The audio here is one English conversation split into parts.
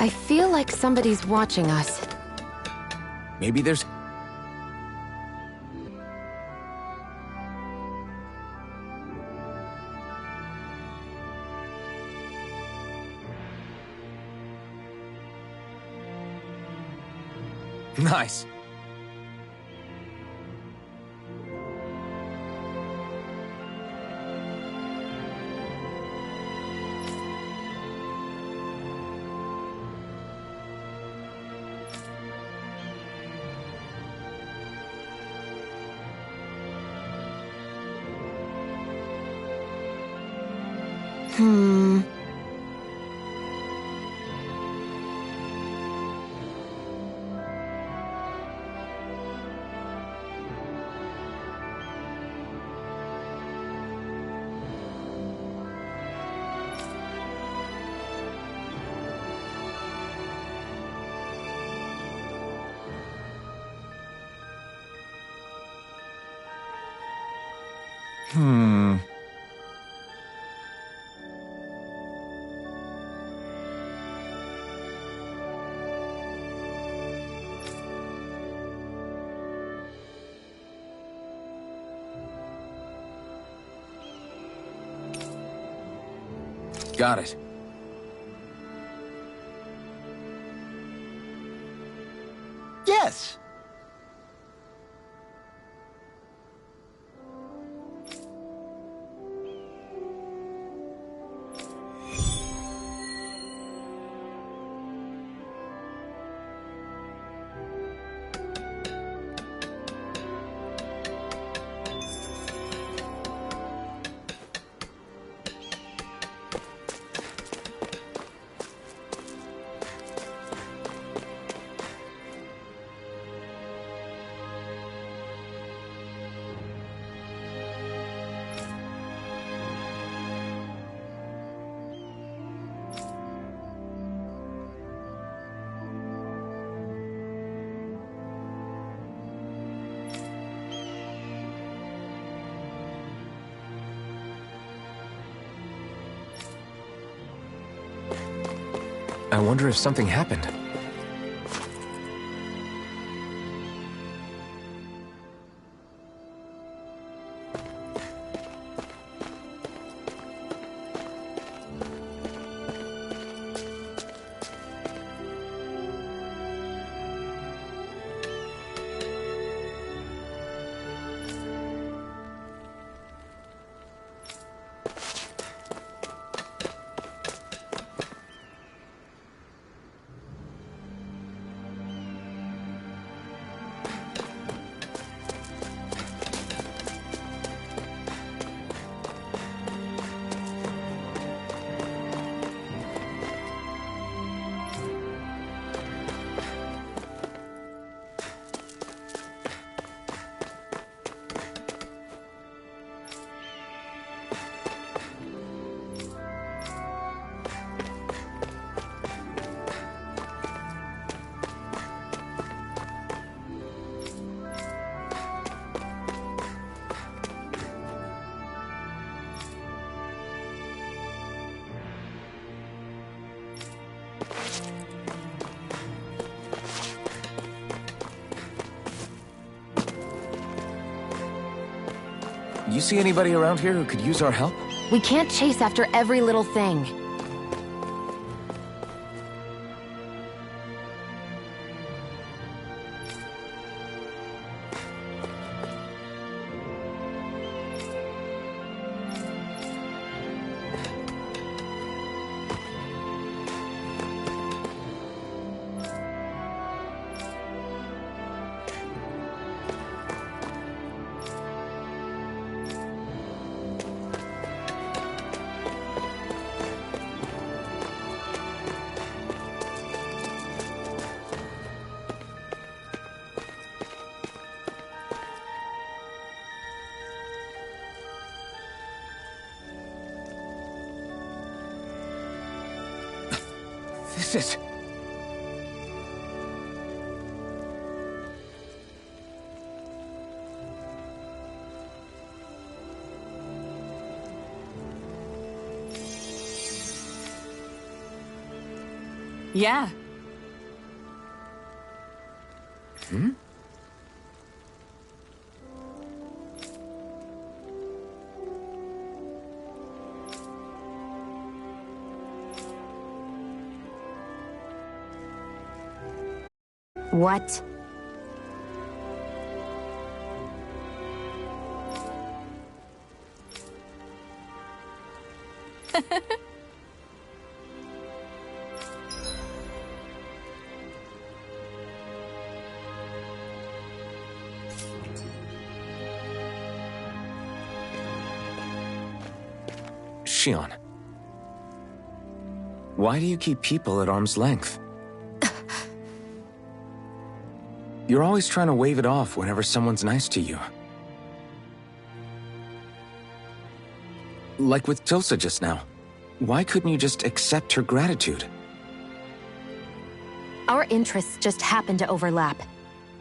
I feel like somebody's watching us. Maybe there's... Nice. Got it. Yes. I wonder if something happened. You see anybody around here who could use our help? We can't chase after every little thing. This is... Yeah. What? Shion. Why do you keep people at arm's length? You're always trying to wave it off whenever someone's nice to you. Like with Tilsa just now. Why couldn't you just accept her gratitude? Our interests just happen to overlap.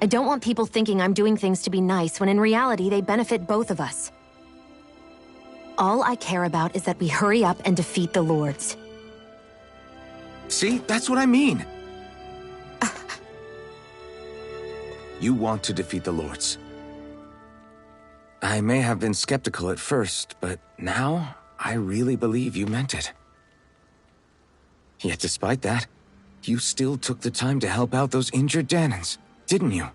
I don't want people thinking I'm doing things to be nice when in reality they benefit both of us. All I care about is that we hurry up and defeat the Lords. See, that's what I mean. You want to defeat the Lords. I may have been skeptical at first, but now I really believe you meant it. Yet despite that, you still took the time to help out those injured Dahnans, didn't you?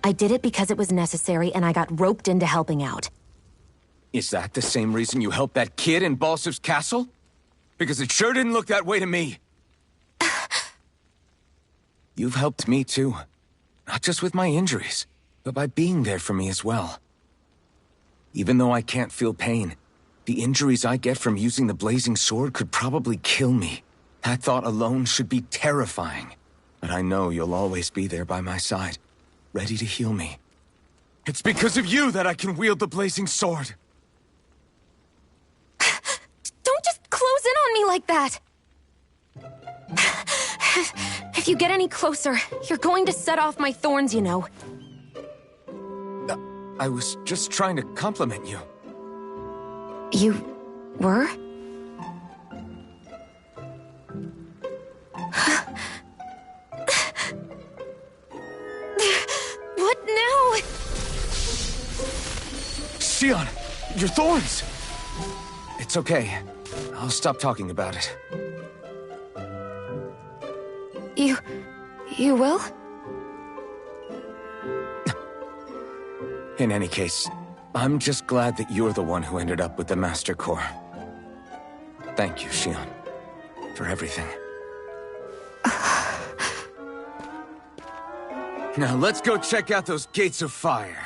I did it because it was necessary and I got roped into helping out. Is that the same reason you helped that kid in Balsev's castle? Because it sure didn't look that way to me. You've helped me too. Not just with my injuries, but by being there for me as well. Even though I can't feel pain, the injuries I get from using the blazing sword could probably kill me. That thought alone should be terrifying. But I know you'll always be there by my side, ready to heal me. It's because of you that I can wield the blazing sword. Don't just close in on me like that! If you get any closer, you're going to set off my thorns, you know. I was just trying to compliment you. You were? What now? Shion, your thorns! It's okay. I'll stop talking about it. You will? In any case, I'm just glad that you're the one who ended up with the Master Core. Thank you, Shion, for everything. Now let's go check out those gates of fire.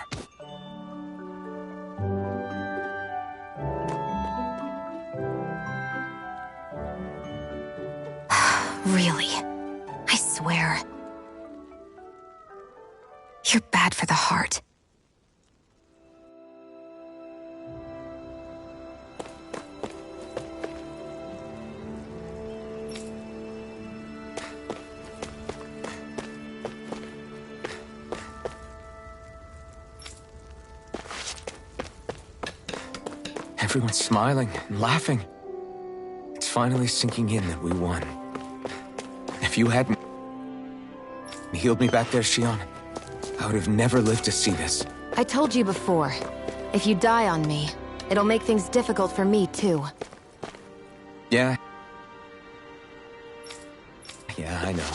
Really? I swear. You're bad for the heart. Everyone's smiling and laughing. It's finally sinking in that we won. If you hadn't healed me back there, Shion, I would have never lived to see this. I told you before, if you die on me, it'll make things difficult for me, too. Yeah. Yeah, I know.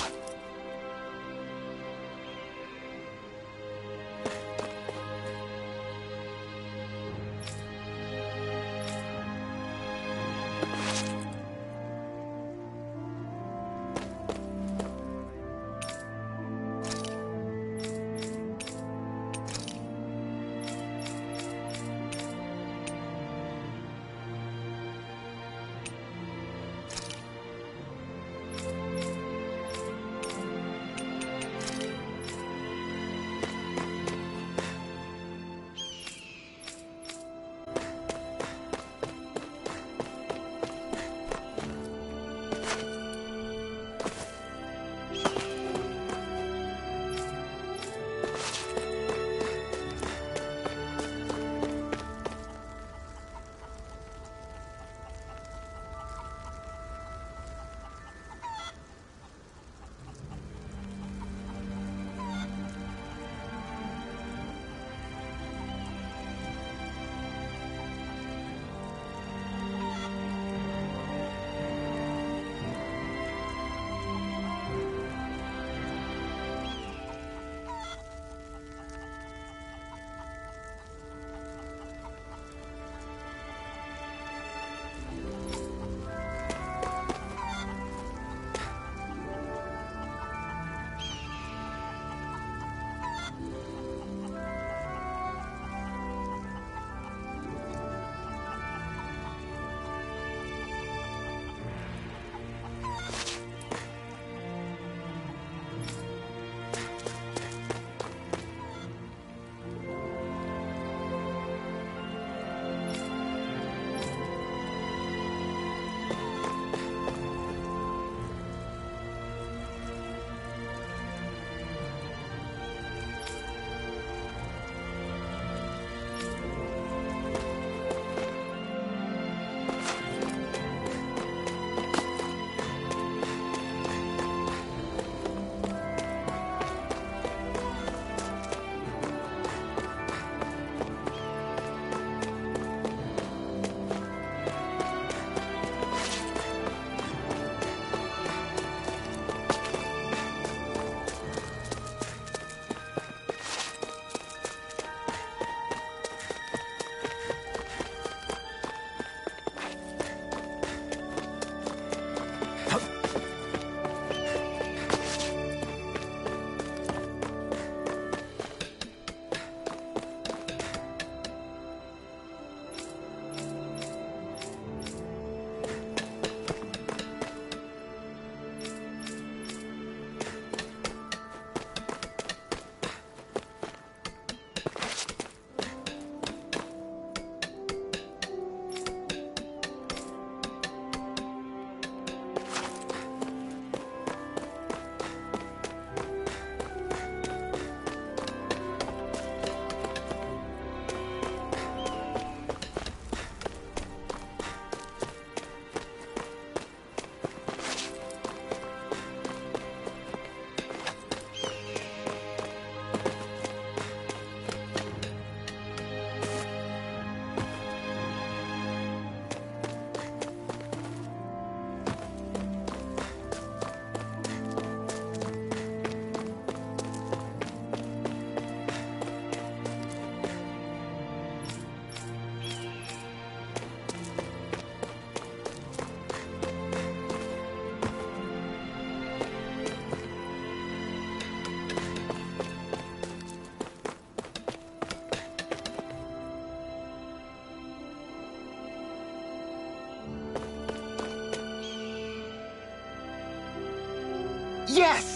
Yes!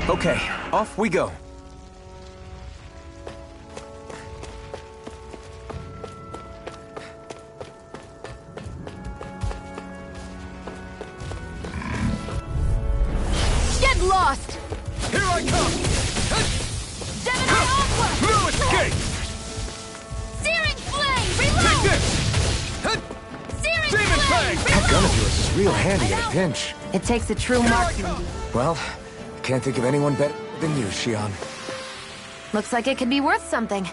Okay, off we go. Get lost! Here I come! Gemini Aqua! No escape! Searing Flame! Take Reload! this! Searing Demon Flame! Fang! That gun of yours is real handy at a pinch. It takes a true marksman. Well, can't think of anyone better than you, Xion. Looks like it could be worth something.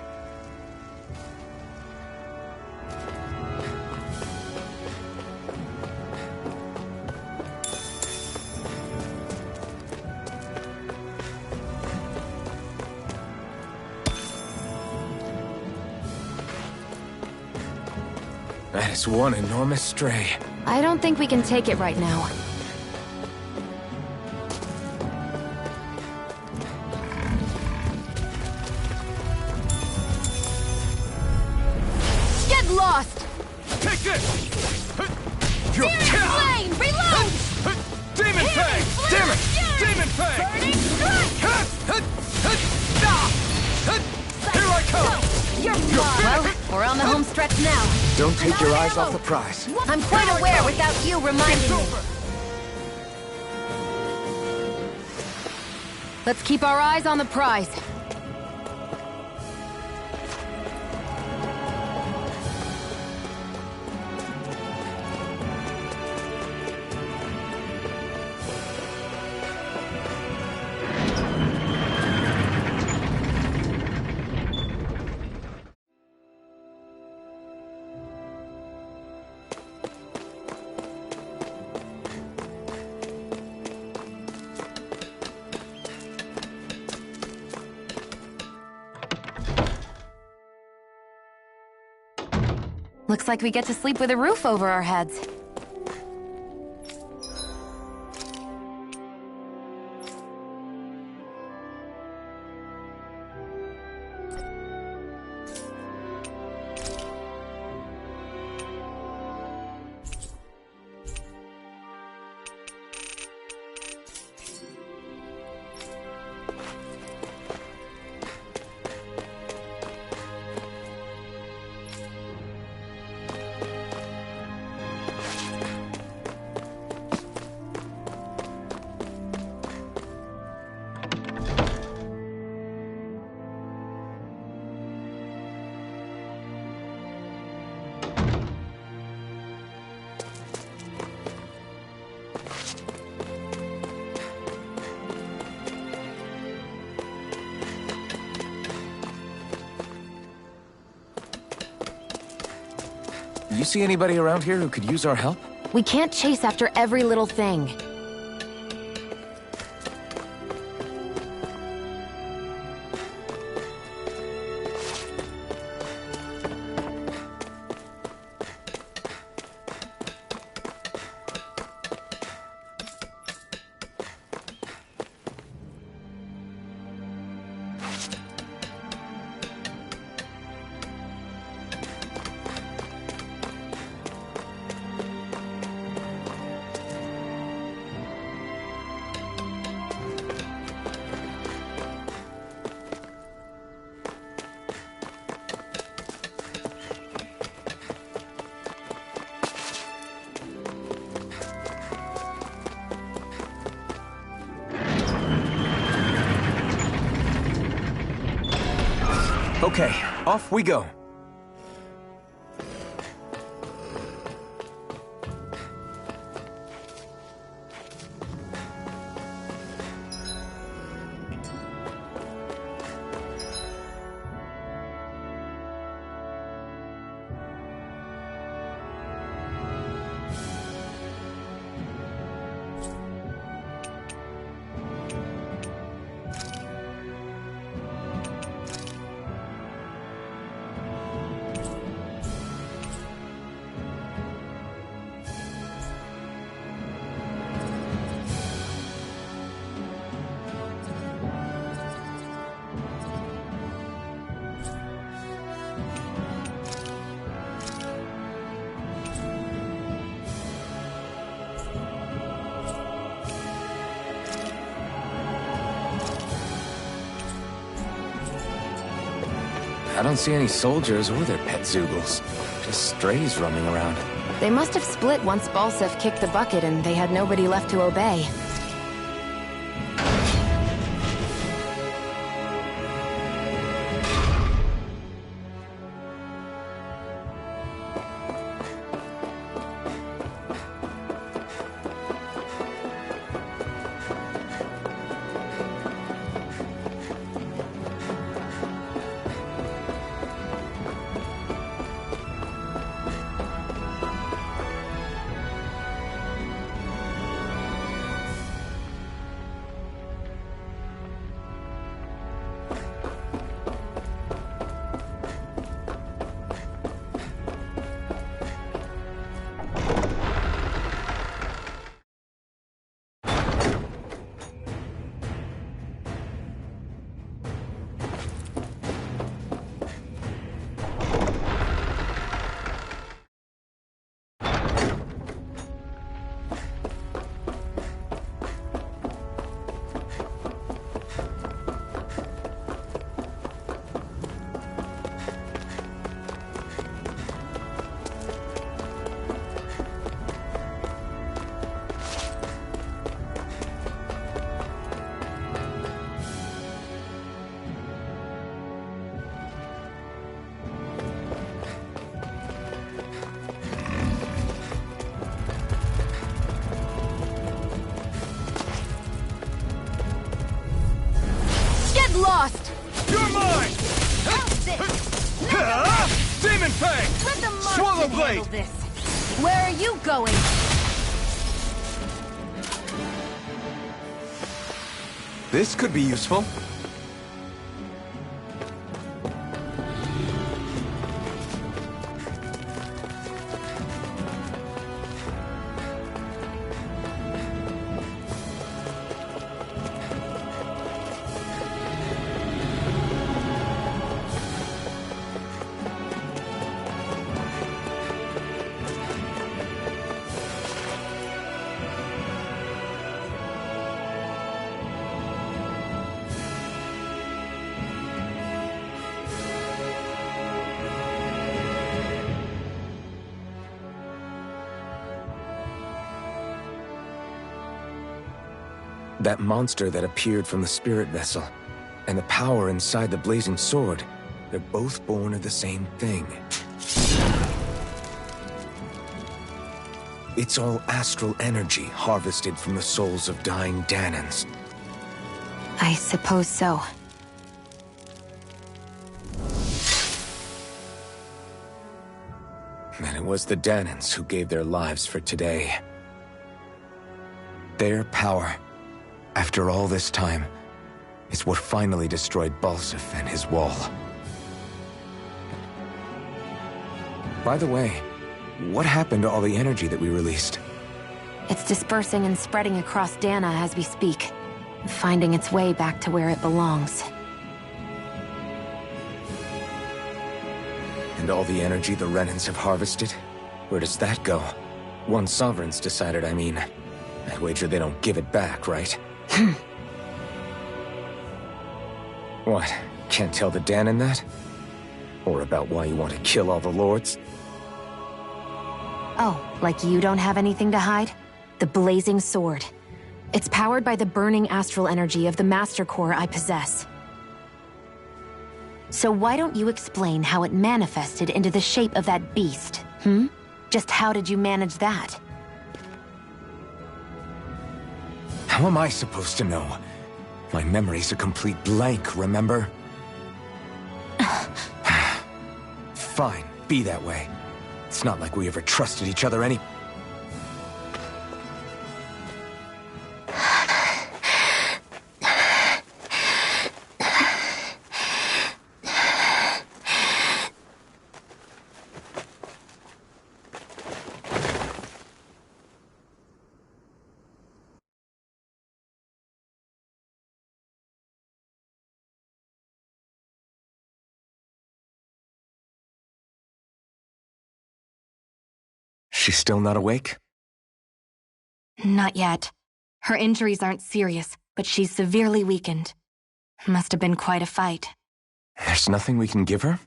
That is one enormous stray. I don't think we can take it right now. Get lost! Take this! Your Flame! Reload! Demon Fang! Damn it! Demon Fang! Burning Strike! Here I come! You're mine! Well, we're on the home stretch now. Don't take your eyes off the prize. I'm quite aware without you reminding me. Let's keep our eyes on the prize. Looks like we get to sleep with a roof over our heads. You see anybody around here who could use our help? We can't chase after every little thing. Okay, off we go. I don't see any soldiers or their pet Zeugles. Just strays roaming around. They must have split once Balsef kicked the bucket and they had nobody left to obey. Lost! You're mine! Demon Fang! Let the Swallow Martian Blade! handle this. Where are you going? This could be useful. That monster that appeared from the spirit vessel, and the power inside the blazing sword, they're both born of the same thing. It's all astral energy harvested from the souls of dying Dahnans. I suppose so. And it was the Dahnans who gave their lives for today. Their power, after all this time, is what finally destroyed Balsef and his wall. By the way, what happened to all the energy that we released? It's dispersing and spreading across Dana as we speak, finding its way back to where it belongs. And all the energy the Renans have harvested? Where does that go? One Sovereign's decided, I mean. I wager they don't give it back, right? What? Can't tell the Dahnan that? Or about why you want to kill all the lords? Oh, like you don't have anything to hide? The Blazing Sword. It's powered by the burning astral energy of the Master Core I possess. So why don't you explain how it manifested into the shape of that beast, hmm? Just how did you manage that? How am I supposed to know? My memory's a complete blank, remember? Fine, be that way. It's not like we ever trusted each other any... She's still not awake? Not yet. Her injuries aren't serious, but she's severely weakened. Must have been quite a fight. There's nothing we can give her?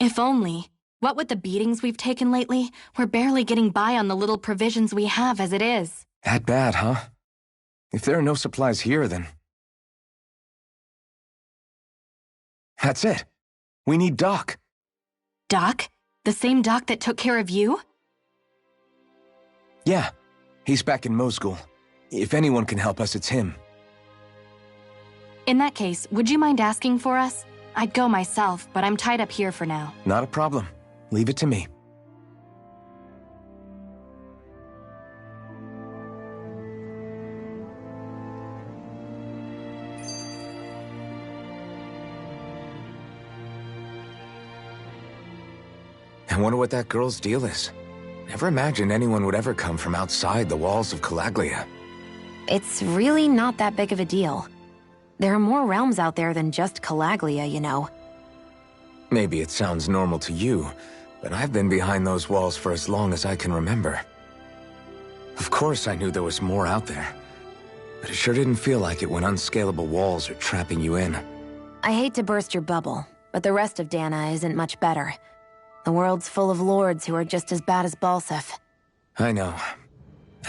If only. What with the beatings we've taken lately, we're barely getting by on the little provisions we have as it is. That bad, huh? If there are no supplies here, then... That's it. We need Doc. Doc? The same Doc that took care of you? Yeah. He's back in Mosgul. If anyone can help us, it's him. In that case, would you mind asking for us? I'd go myself, but I'm tied up here for now. Not a problem. Leave it to me. I wonder what that girl's deal is. Never imagined anyone would ever come from outside the walls of Calaglia. It's really not that big of a deal. There are more realms out there than just Calaglia, you know. Maybe it sounds normal to you, but I've been behind those walls for as long as I can remember. Of course I knew there was more out there, but it sure didn't feel like it when unscalable walls are trapping you in. I hate to burst your bubble, but the rest of Dana isn't much better. The world's full of lords who are just as bad as Balseph. I know.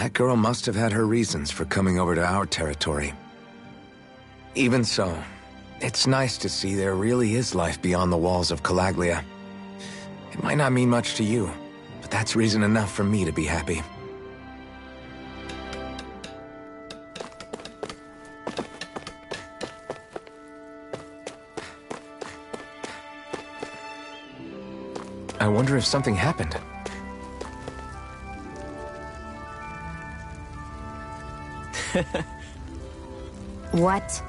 That girl must have had her reasons for coming over to our territory. Even so, it's nice to see there really is life beyond the walls of Calaglia. It might not mean much to you, but that's reason enough for me to be happy. I wonder if something happened. What?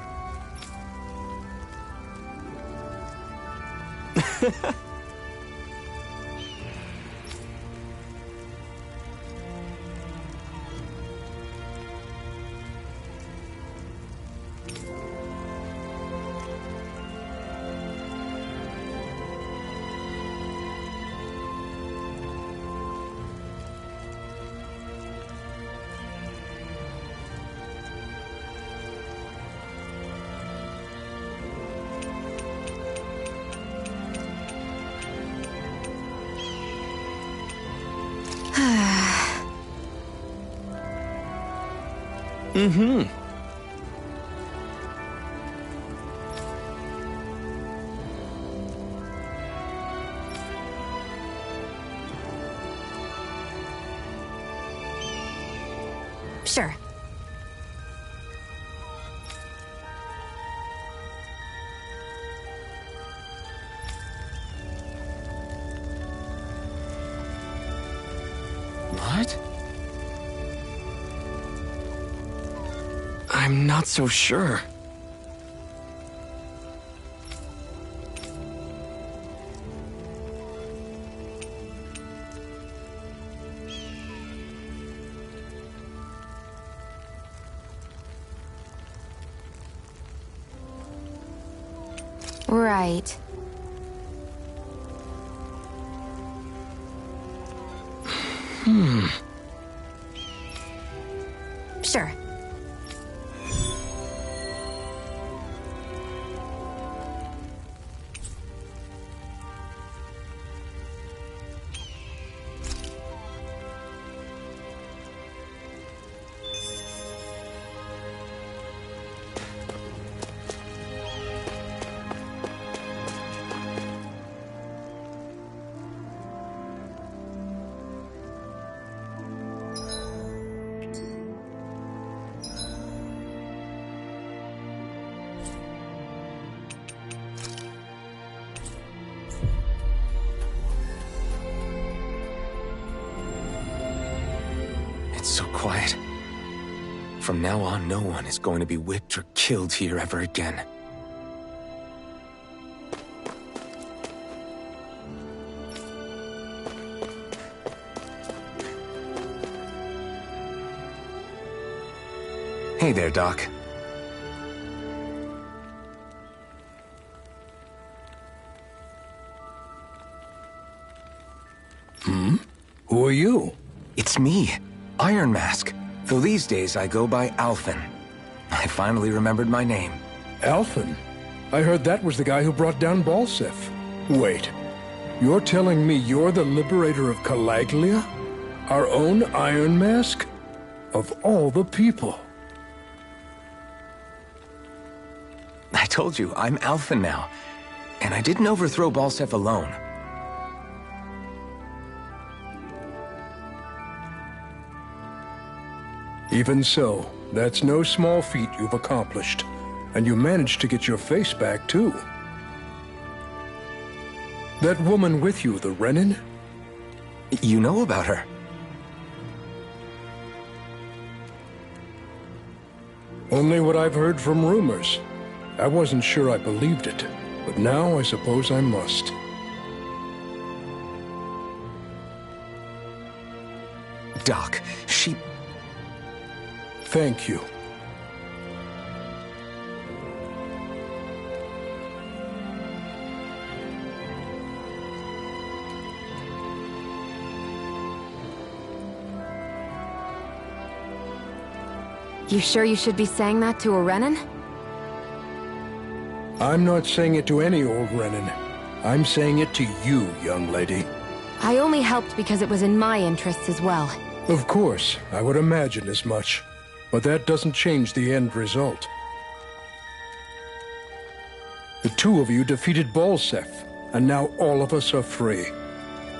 Mm-hmm. Sure. What? I'm not so sure. Right. Sure. So quiet. From now on, no one is going to be whipped or killed here ever again. Hey there, Doc. Who are you? It's me, Iron Mask. Though these days I go by Alphen. I finally remembered my name. Alphen? I heard that was the guy who brought down Balseph. Wait, You're telling me you're the liberator of Calaglia? Our own Iron Mask? Of all the people. I told you, I'm Alpha now. And I didn't overthrow Balseph alone. Even so, that's no small feat you've accomplished. And you managed to get your face back, too. That woman with you, the Renin? You know about her? Only what I've heard from rumors. I wasn't sure I believed it, but now I suppose I must. Doc, she... Thank you. You sure you should be saying that to a Renin? I'm not saying it to any old Renin. I'm saying it to you, young lady. I only helped because it was in my interests as well. Of course, I would imagine as much. But that doesn't change the end result. The two of you defeated Balseph, and now all of us are free.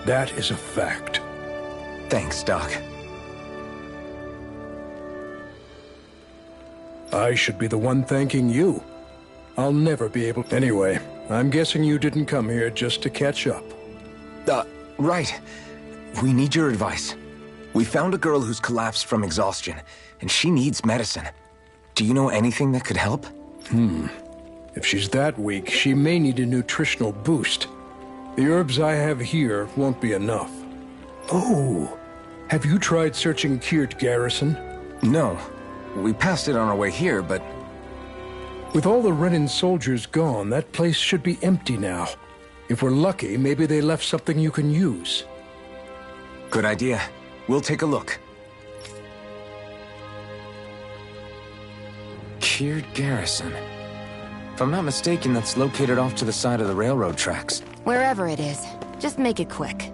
That is a fact. Thanks, Doc. I should be the one thanking you. I'll never be able... Anyway, I'm guessing you didn't come here just to catch up. Right. We need your advice. We found a girl who's collapsed from exhaustion, and she needs medicine. Do you know anything that could help? If she's that weak, she may need a nutritional boost. The herbs I have here won't be enough. Oh, have you tried searching Kirt Garrison? No. We passed it on our way here, but... With all the Renin soldiers gone, that place should be empty now. If we're lucky, maybe they left something you can use. Good idea. We'll take a look. Kirt Garrison. If I'm not mistaken, that's located off to the side of the railroad tracks. Wherever it is, just make it quick.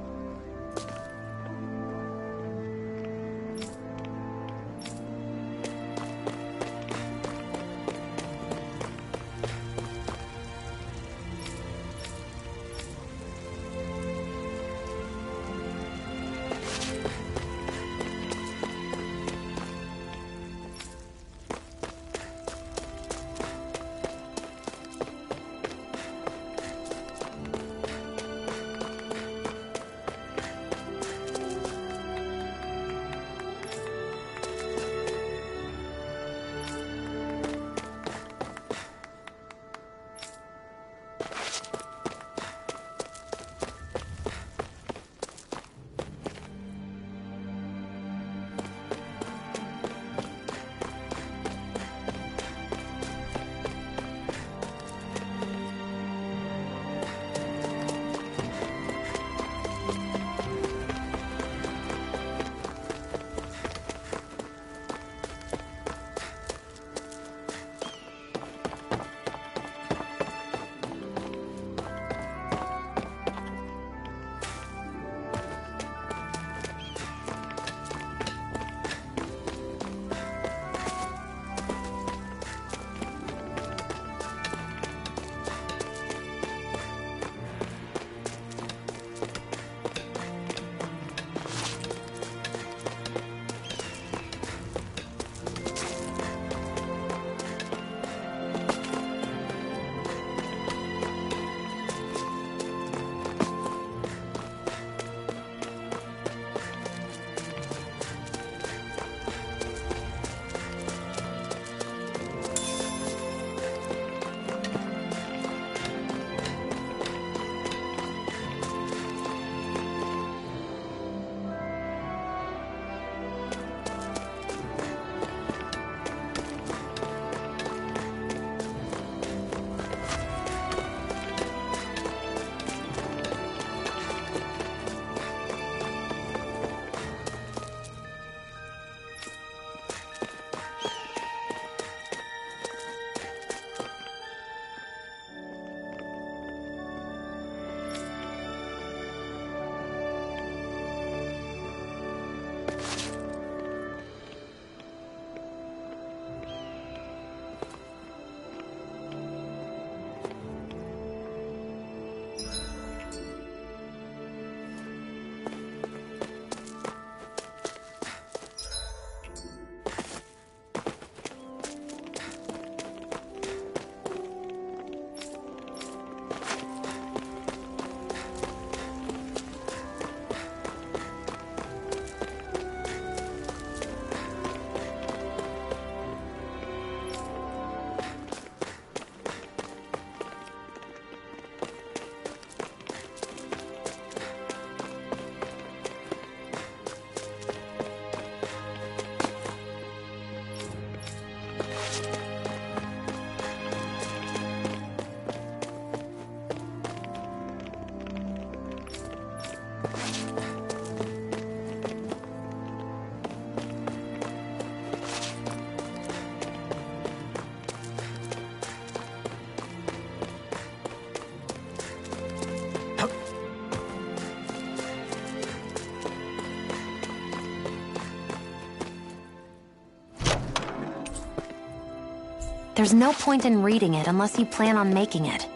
There's no point in reading it unless you plan on making it.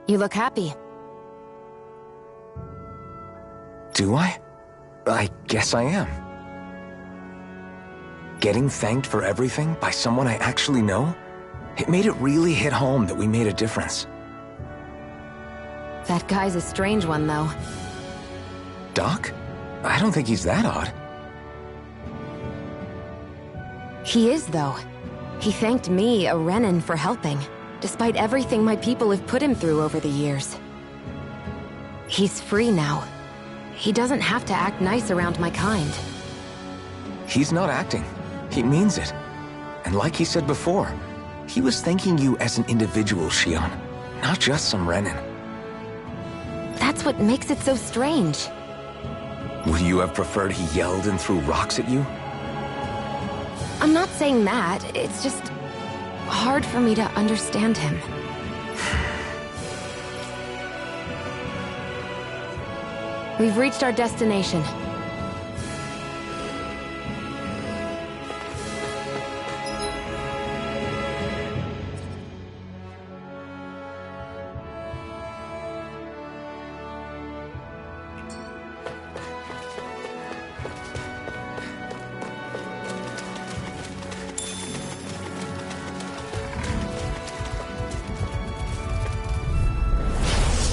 You look happy. Do I? I guess I am. Getting thanked for everything by someone I actually know? It made it really hit home that we made a difference. That guy's a strange one, though. Doc? I don't think he's that odd. He is, though. He thanked me, a Renan, for helping, despite everything my people have put him through over the years. He's free now. He doesn't have to act nice around my kind. He's not acting. He means it. And like he said before, he was thanking you as an individual, Shionne, not just some Renan. That's what makes it so strange. Would you have preferred he yelled and threw rocks at you? I'm not saying that, it's just hard for me to understand him. We've reached our destination.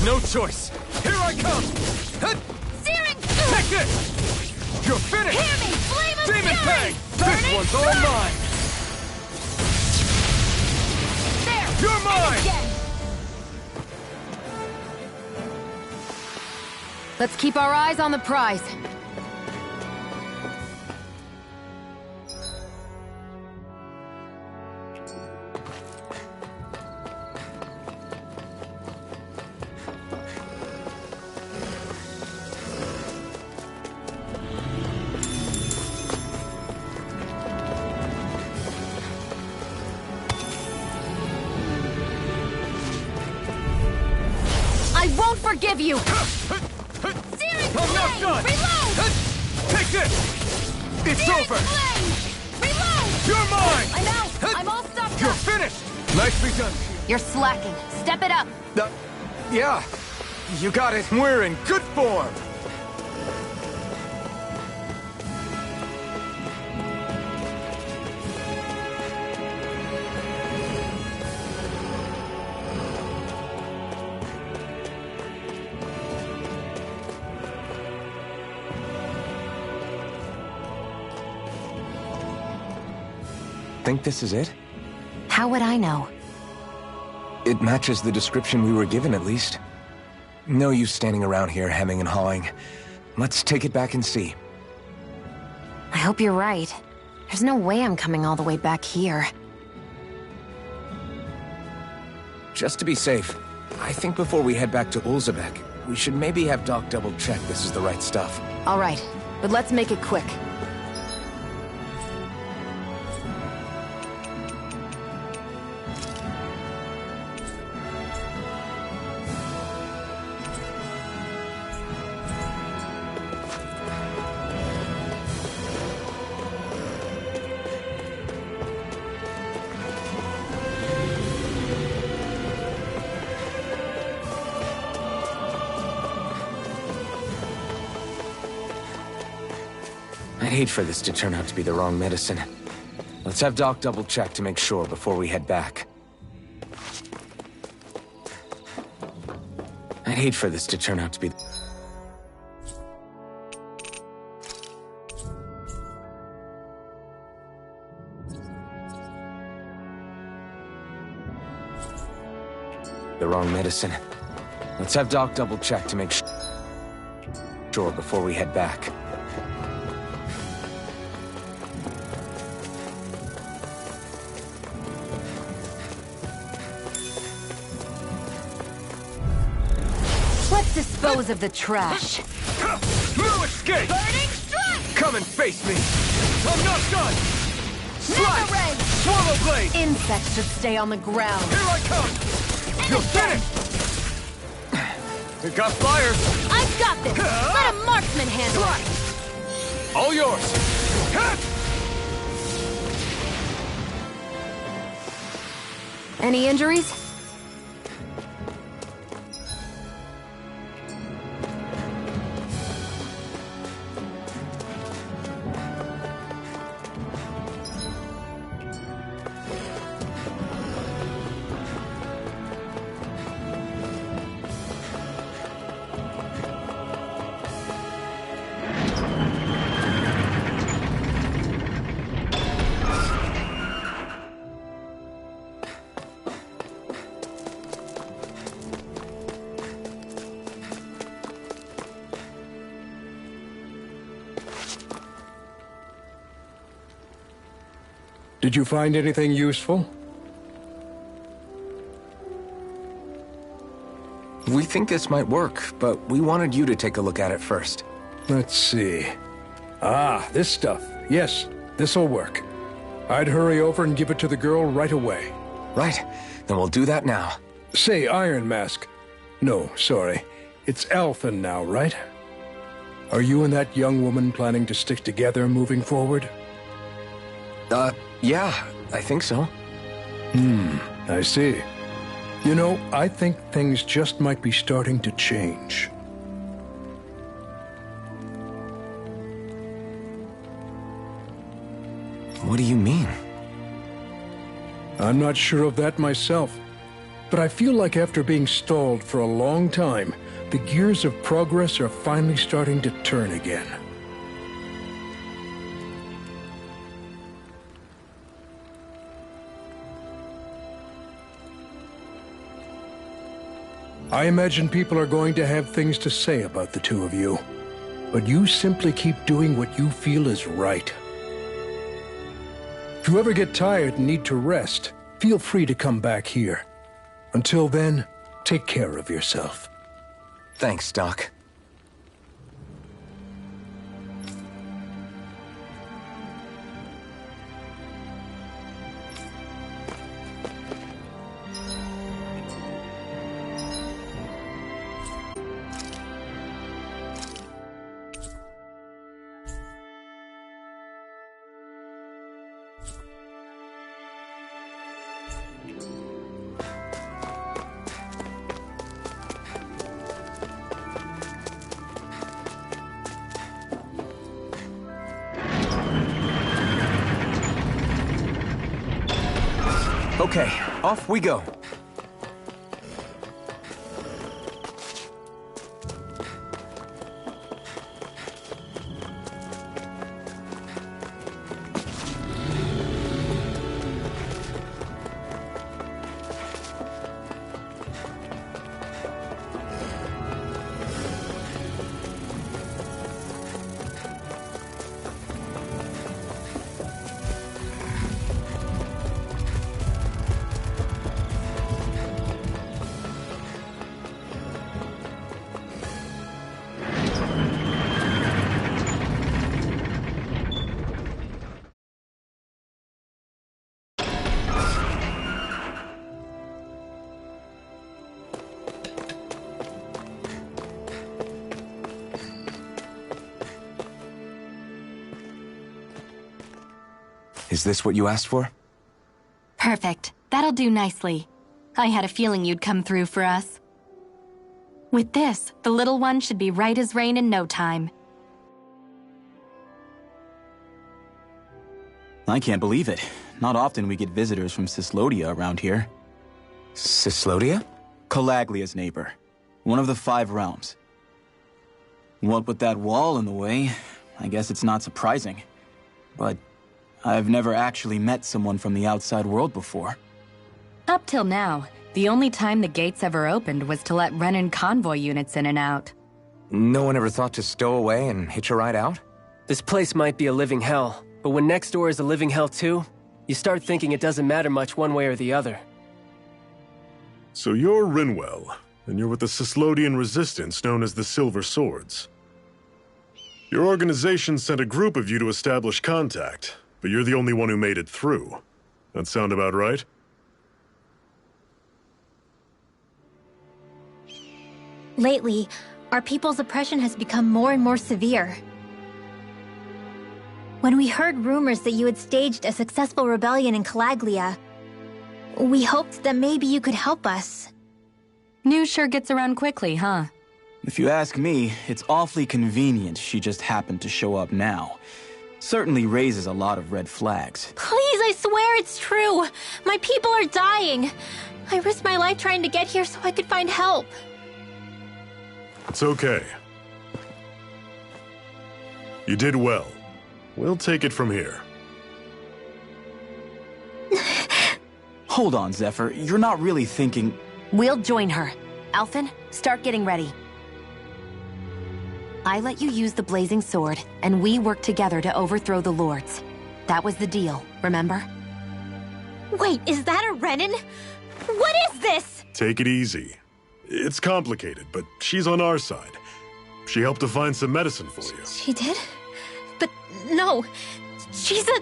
No choice. Here I come! Searing! Take this! You're finished! Hear me! Flame of Demon fury! Fang! Burning This one's all mine! There! You're mine! Again! Let's keep our eyes on the prize. I won't forgive you! Searing I'm not flame! done! Reload! Take this! It's Searing over! flame! Reload! You're mine! I'm out! I'm all stopped You're up! finished! Nicely done. You're slacking. Step it up! Yeah, you got it. We're in good form. Think this is it? How would I know? It matches the description we were given, at least. No use standing around here hemming and hawing. Let's take it back and see. I hope you're right. There's no way I'm coming all the way back here. Just to be safe, I think before we head back to Ulzebek, we should maybe have Doc double-check this is the right stuff. All right, but let's make it quick. I'd hate for this to turn out to be the wrong medicine. Let's have Doc double-check to make sure before we head back. I'd hate for this to turn out to be... the wrong medicine. Let's have Doc double-check to make sure before we head back. dispose of the trash. No escape! Burning strike! Come and face me! I'm not done! Slash! Ray! Swallow blade! Insects should stay on the ground. Here I come! You'll get it! It got fired! I've got this! Let a marksman handle it! All yours! Any injuries? Did you find anything useful? We think this might work, but we wanted you to take a look at it first. Let's see. Ah, this stuff. Yes, this'll work. I'd hurry over and give it to the girl right away. Right, then we'll do that now. Say, Iron Mask. No, sorry. It's Alphen now, right? Are you and that young woman planning to stick together moving forward? Yeah, I think so. I see. You know, I think things just might be starting to change. What do you mean? I'm not sure of that myself, but I feel like after being stalled for a long time, the gears of progress are finally starting to turn again. I imagine people are going to have things to say about the two of you, but you simply keep doing what you feel is right. If you ever get tired and need to rest, feel free to come back here. Until then, take care of yourself. Thanks, Doc. Okay, off we go. Is this what you asked for? Perfect. That'll do nicely. I had a feeling you'd come through for us. With this, the little one should be right as rain in no time. I can't believe it. Not often we get visitors from Cyslodia around here. Cyslodia? Calaglia's neighbor. One of the 5 realms. What with that wall in the way, I guess it's not surprising. But I've never actually met someone from the outside world before. Up till now, the only time the gates ever opened was to let Renan convoy units in and out. No one ever thought to stow away and hitch a ride out? This place might be a living hell, but when next door is a living hell too, you start thinking it doesn't matter much one way or the other. So you're Rinwell. and you're with the Cyslodian resistance known as the Silver Swords. Your organization sent a group of you to establish contact, but you're the only one who made it through. That sound about right? Lately, our people's oppression has become more and more severe. When we heard rumors that you had staged a successful rebellion in Calaglia, we hoped that maybe you could help us. News sure gets around quickly, huh? If you ask me, it's awfully convenient she just happened to show up now. Certainly raises a lot of red flags. Please, I swear it's true! My people are dying! I risked my life trying to get here so I could find help. It's okay. You did well. We'll take it from here. Hold on, Zephyr. You're not really thinking... We'll join her. Alphen, start getting ready. I let you use the blazing sword, and we worked together to overthrow the Lords. That was the deal, remember? Wait, is that a Renan? What is this? Take it easy. It's complicated, but she's on our side. She helped to find some medicine for you. She did? But no, she's a...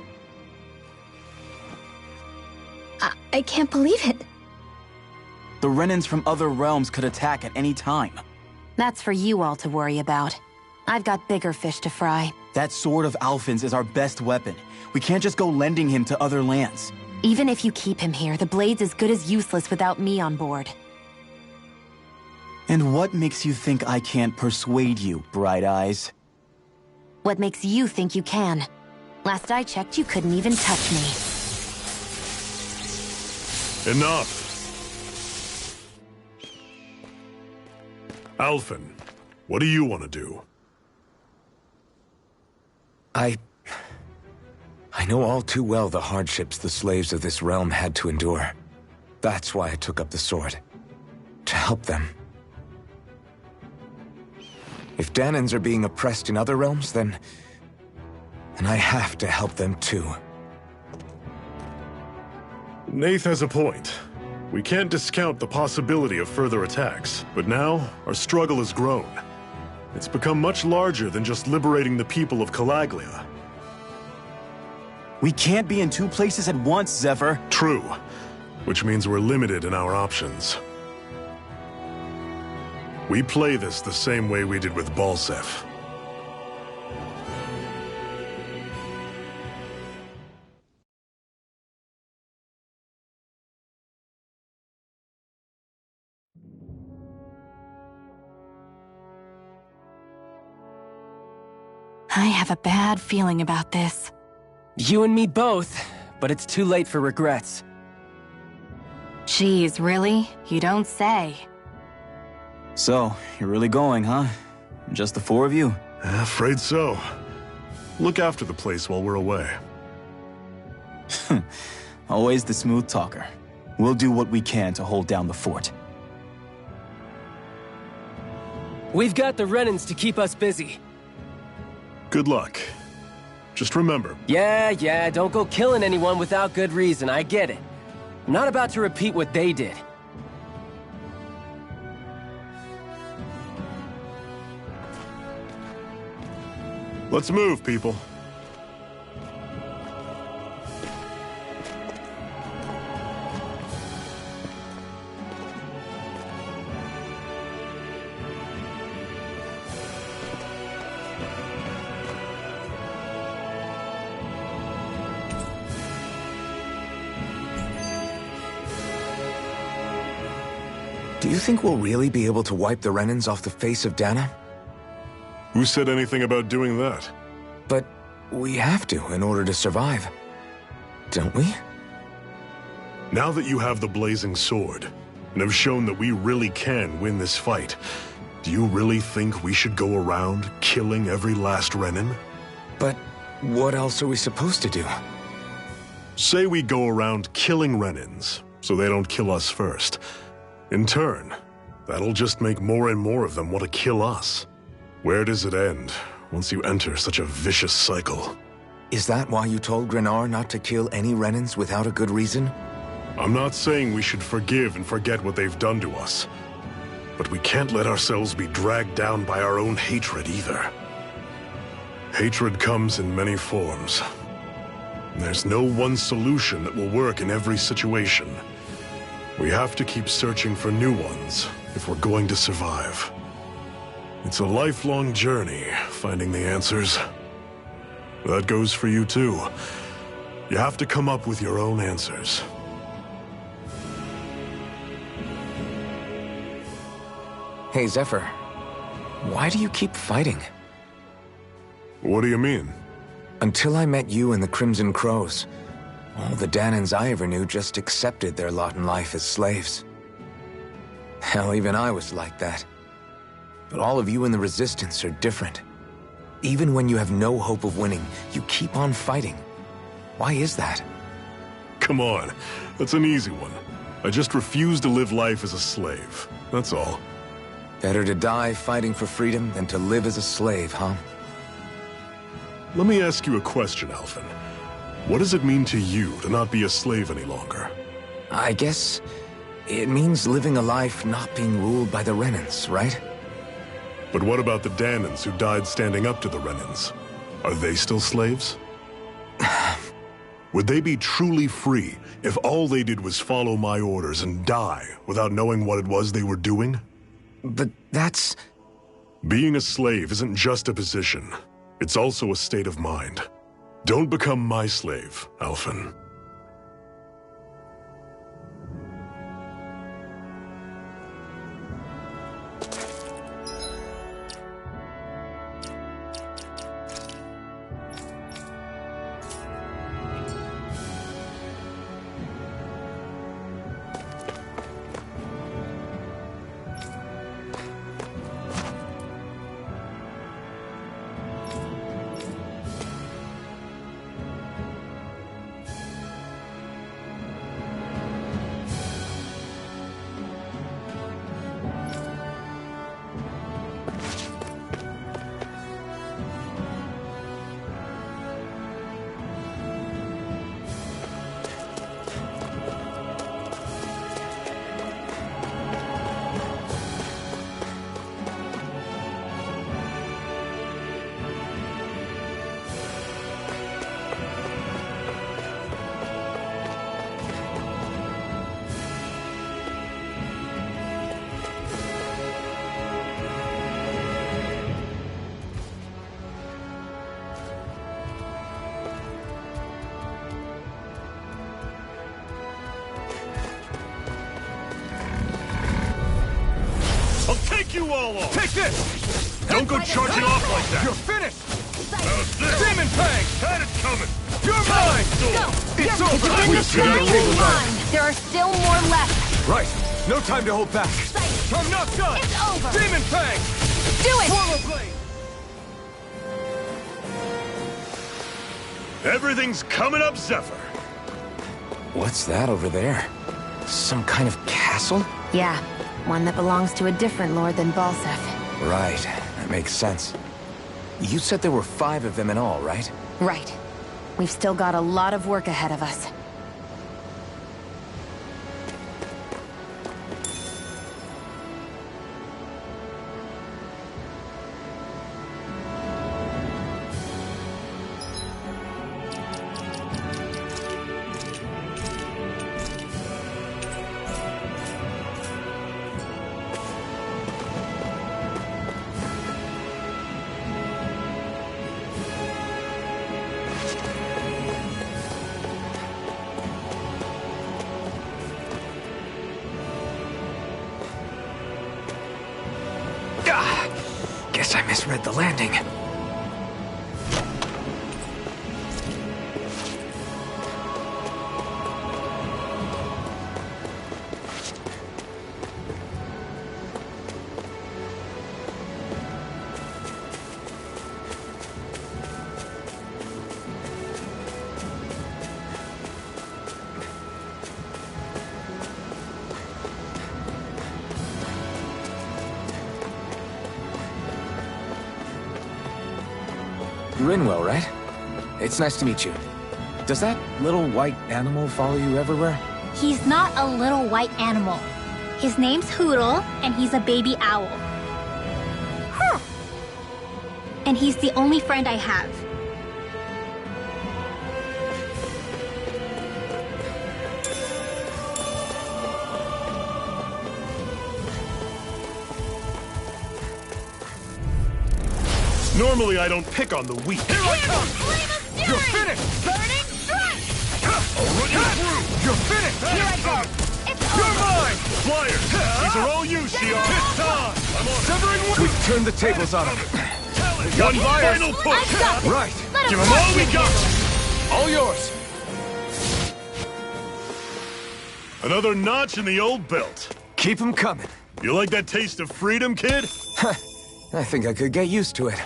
I can't believe it. The Renans from other realms could attack at any time. That's for you all to worry about. I've got bigger fish to fry. That sword of Alphen's is our best weapon. We can't just go lending him to other lands. Even if you keep him here, the blade's as good as useless without me on board. And what makes you think I can't persuade you, Bright Eyes? What makes you think you can? Last I checked, you couldn't even touch me. Enough! Alphen, what do you want to do? I know all too well the hardships the slaves of this realm had to endure. That's why I took up the sword. To help them. If Dahnans are being oppressed in other realms, then I have to help them too. Nath has a point. We can't discount the possibility of further attacks, but now our struggle has grown. It's become much larger than just liberating the people of Calaglia. We can't be in two places at once, Zephyr. True, which means we're limited in our options. We play this the same way we did with Balseph. I have a bad feeling about this. You and me both, but it's too late for regrets. Jeez, really? You don't say. So, you're really going, huh? Just the four of you? Afraid so. Look after the place while we're away. Always the smooth talker. We'll do what we can to hold down the fort. We've got the Renans to keep us busy. Good luck. Just remember... Yeah, don't go killing anyone without good reason, I get it. I'm not about to repeat what they did. Let's move, people. Do you think we'll really be able to wipe the Renans off the face of Dahna? Who said anything about doing that? But we have to in order to survive. Don't we? Now that you have the blazing sword, and have shown that we really can win this fight, do you really think we should go around killing every last Renan? But what else are we supposed to do? Say we go around killing Renans, so they don't kill us first. In turn, that'll just make more and more of them want to kill us. Where does it end, once you enter such a vicious cycle? Is that why you told Grenar not to kill any Renans without a good reason? I'm not saying we should forgive and forget what they've done to us. But we can't let ourselves be dragged down by our own hatred either. Hatred comes in many forms. There's no one solution that will work in every situation. We have to keep searching for new ones if we're going to survive. It's a lifelong journey, finding the answers. That goes for you too. You have to come up with your own answers. Hey, Zephyr. Why do you keep fighting? What do you mean? Until I met you and the Crimson Crows, all the Dahnans I ever knew just accepted their lot in life as slaves. Hell, even I was like that. But all of you in the Resistance are different. Even when you have no hope of winning, you keep on fighting. Why is that? Come on, that's an easy one. I just refuse to live life as a slave, that's all. Better to die fighting for freedom than to live as a slave, huh? Let me ask you a question, Alphen. What does it mean to you to not be a slave any longer? I guess it means living a life not being ruled by the Renans, right? But what about the Dahnans who died standing up to the Renans? Are they still slaves? Would they be truly free if all they did was follow my orders and die without knowing what it was they were doing? But that's... Being a slave isn't just a position. It's also a state of mind. Don't become my slave, Alphen. You all off. Take this! Don't go charging off like that! You're finished! How's this? Demon Fang! Had it coming! You're mine! It's over! Bring us back in line. There are still more left. Right. No time to hold back. I'm not done! It's over! Demon Fang! Do it! Swallow Blade! Everything's coming up, Zephyr! What's that over there? Some kind of castle? Yeah, one that belongs to a different lord than Balseph. Right, that makes sense. You said there were 5 of them in all, right? Right. We've still got a lot of work ahead of us. Guess I misread the landing. Rinwell, right? It's nice to meet you. Does that little white animal follow you everywhere? He's not a little white animal. His name's Hootle, and he's a baby owl. Huh. And he's the only friend I have. Normally I don't pick on the weak. Here I come! You're finished! Burning strike! I'll run you through! You're finished! Here I go! It's You're mine! Flyers! These are all you, Shion! It's on! I'm on Severing Wood! We've turned the tables on him. One final I've push! got it! Right. Let Give him them all we got! All yours. Another notch in the old belt. Keep him coming. You like that taste of freedom, kid? I think I could get used to it.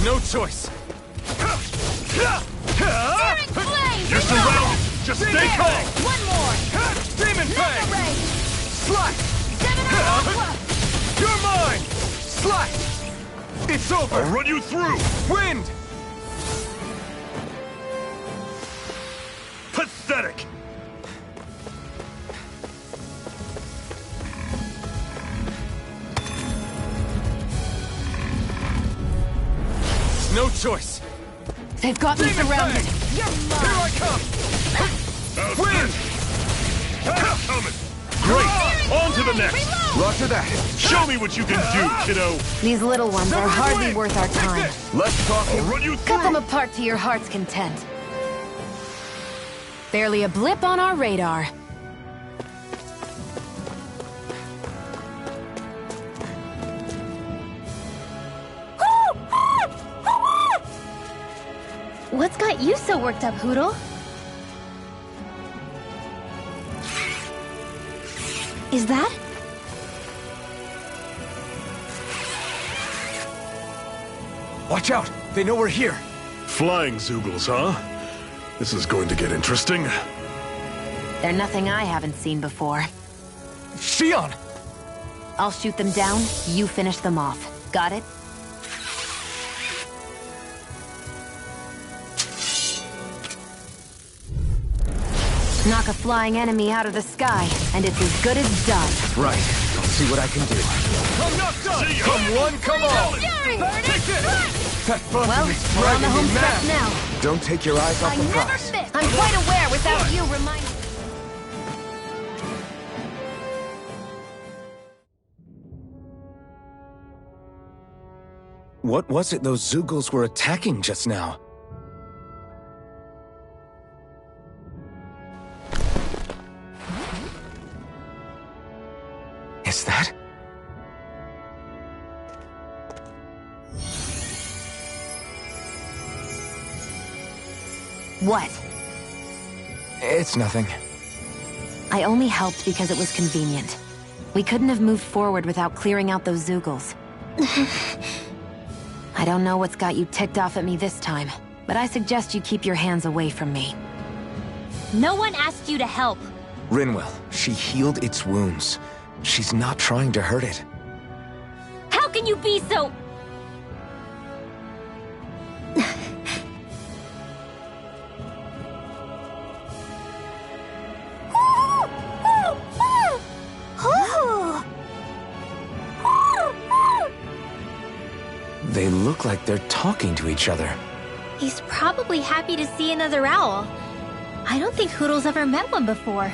No choice. Searing flame! You're surrounded! Just stay calm! One more! Demon Mega Fang! ray! Slice! Seven Aqua! You're mine! Slice! It's over! I'll run you through! Wind! Pathetic! No choice. They've got me surrounded. Here I come! Wind! Coming! Great! On to the next! Roger that. Show me what you can do, kiddo! These little ones are hardly worth our time. Let's talk. I'll run you Cut them through! apart to your heart's content. Barely a blip on our radar. What's got you so worked up, Hootle? Is that? Watch out! They know we're here. Flying Zoogles, huh? This is going to get interesting. They're nothing I haven't seen before. Shion! I'll shoot them down, you finish them off. Got it? Knock a flying enemy out of the sky, and it's as good as done. Right. I'll see what I can do. I'm not done! See ya! Come one, come all! Take this! That button Well, is we're on the driving home me stretch mad. now. Don't take your eyes off I the never prize. miss! I'm quite aware without you reminding. What was it those Zoogles were attacking just now? Is that? What? It's nothing. I only helped because it was convenient. We couldn't have moved forward without clearing out those Zoogles. I don't know what's got you ticked off at me this time, but I suggest you keep your hands away from me. No one asked you to help. Rinwell, she healed its wounds. She's not trying to hurt it. How can you be so... They look like they're talking to each other. He's probably happy to see another owl. I don't think Hootle's ever met one before.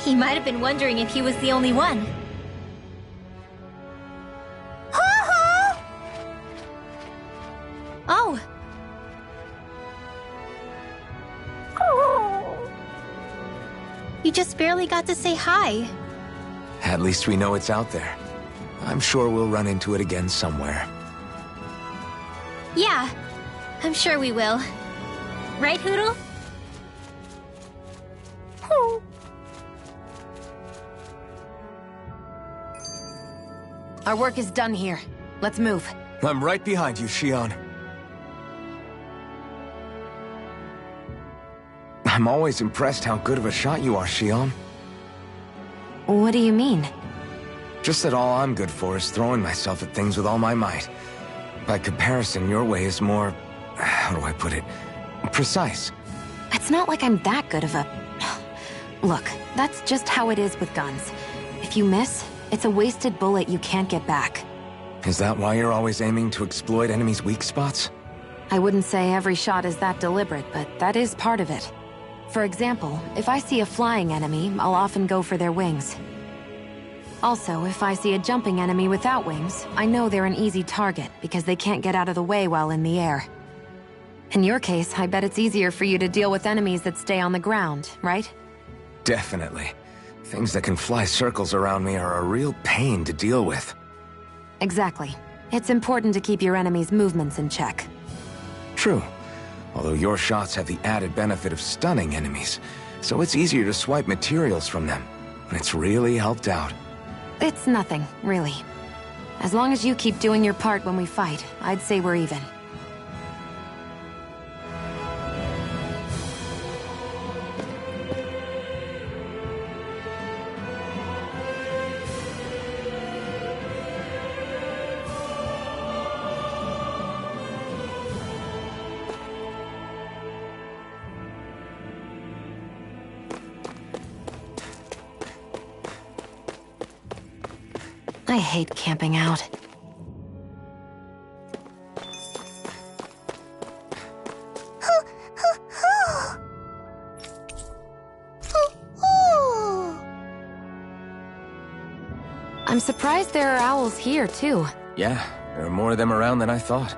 He might have been wondering if he was the only one. Oh. You just barely got to say hi. At least we know it's out there. I'm sure we'll run into it again somewhere. Yeah, I'm sure we will. Right, Hootle? Our work is done here. Let's move. I'm right behind you, Shion. I'm always impressed how good of a shot you are, Shion. What do you mean? Just that all I'm good for is throwing myself at things with all my might. By comparison, your way is more... how do I put it? Precise. It's not like I'm that good of a... Look, that's just how it is with guns. If you miss, it's a wasted bullet you can't get back. Is that why you're always aiming to exploit enemies' weak spots? I wouldn't say every shot is that deliberate, but that is part of it. For example, if I see a flying enemy, I'll often go for their wings. Also, if I see a jumping enemy without wings, I know they're an easy target because they can't get out of the way while in the air. In your case, I bet it's easier for you to deal with enemies that stay on the ground, right? Definitely. Things that can fly circles around me are a real pain to deal with. Exactly. It's important to keep your enemy's movements in check. True. Although your shots have the added benefit of stunning enemies, so it's easier to swipe materials from them. It's really helped out. It's nothing, really. As long as you keep doing your part when we fight, I'd say we're even. I hate camping out. I'm surprised there are owls here, too. Yeah, there are more of them around than I thought.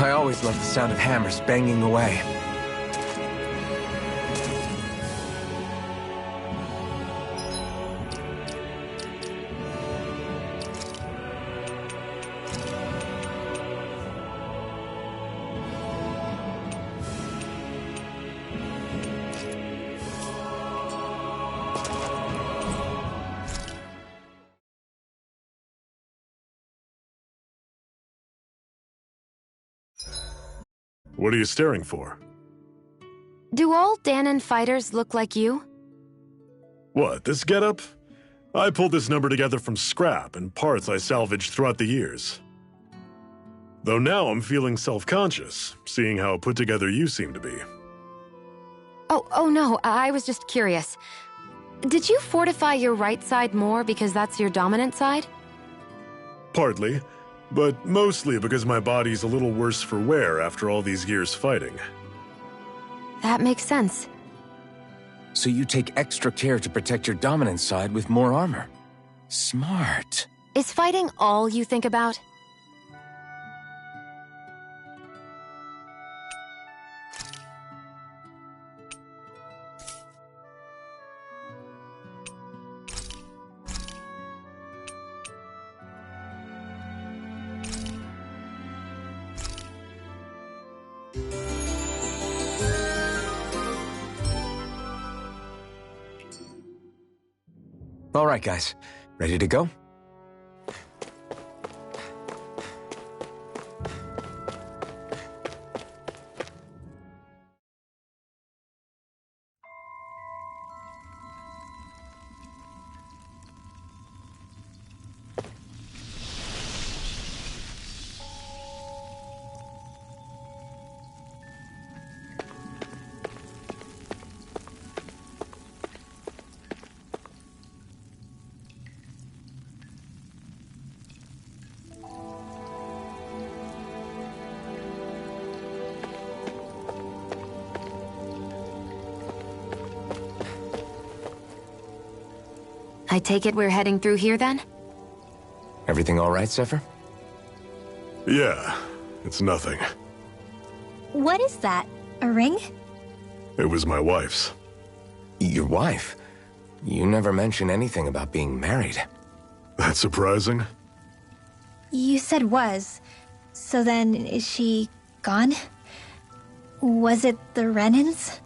I always love the sound of hammers banging away. What are you staring for? Do all Dahnan fighters look like you? What, this getup? I pulled this number together from scrap and parts I salvaged throughout the years. Though now I'm feeling self-conscious, seeing how put together you seem to be. Oh no, I was just curious. Did you fortify your right side more because that's your dominant side? Partly, but mostly because my body's a little worse for wear after all these years fighting. That makes sense. So you take extra care to protect your dominant side with more armor. Smart. Is fighting all you think about? All right, guys. Ready to go? I take it we're heading through here then? Everything all right, Zephyr? Yeah, it's nothing. What is that? A ring? It was my wife's. Your wife? You never mentioned anything about being married. That's surprising? You said was. So then, is she gone? Was it the Renans?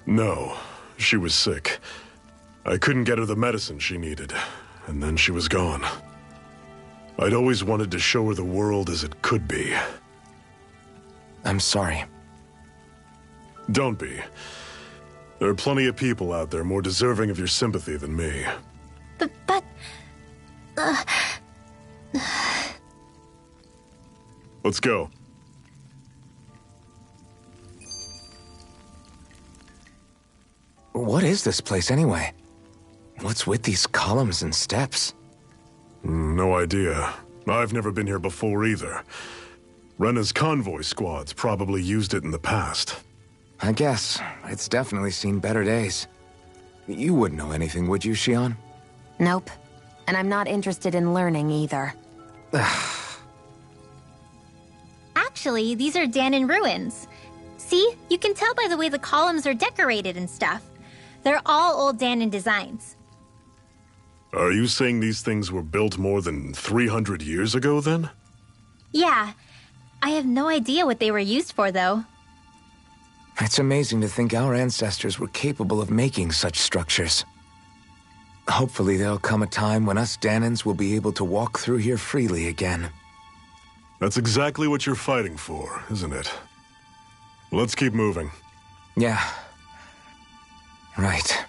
No, she was sick. I couldn't get her the medicine she needed, and then she was gone. I'd always wanted to show her the world as it could be. I'm sorry. Don't be. There are plenty of people out there more deserving of your sympathy than me. But... Let's go. What is this place anyway? What's with these columns and steps? No idea. I've never been here before either. Rena's convoy squads probably used it in the past. I guess. It's definitely seen better days. You wouldn't know anything, would you, Xion? Nope. And I'm not interested in learning either. Actually, these are Dahnan ruins. See? You can tell by the way the columns are decorated and stuff. They're all old Dahnan designs. Are you saying these things were built more than 300 years ago, then? Yeah. I have no idea what they were used for, though. It's amazing to think our ancestors were capable of making such structures. Hopefully there'll come a time when us Dahnans will be able to walk through here freely again. That's exactly what you're fighting for, isn't it? Let's keep moving. Yeah. Right.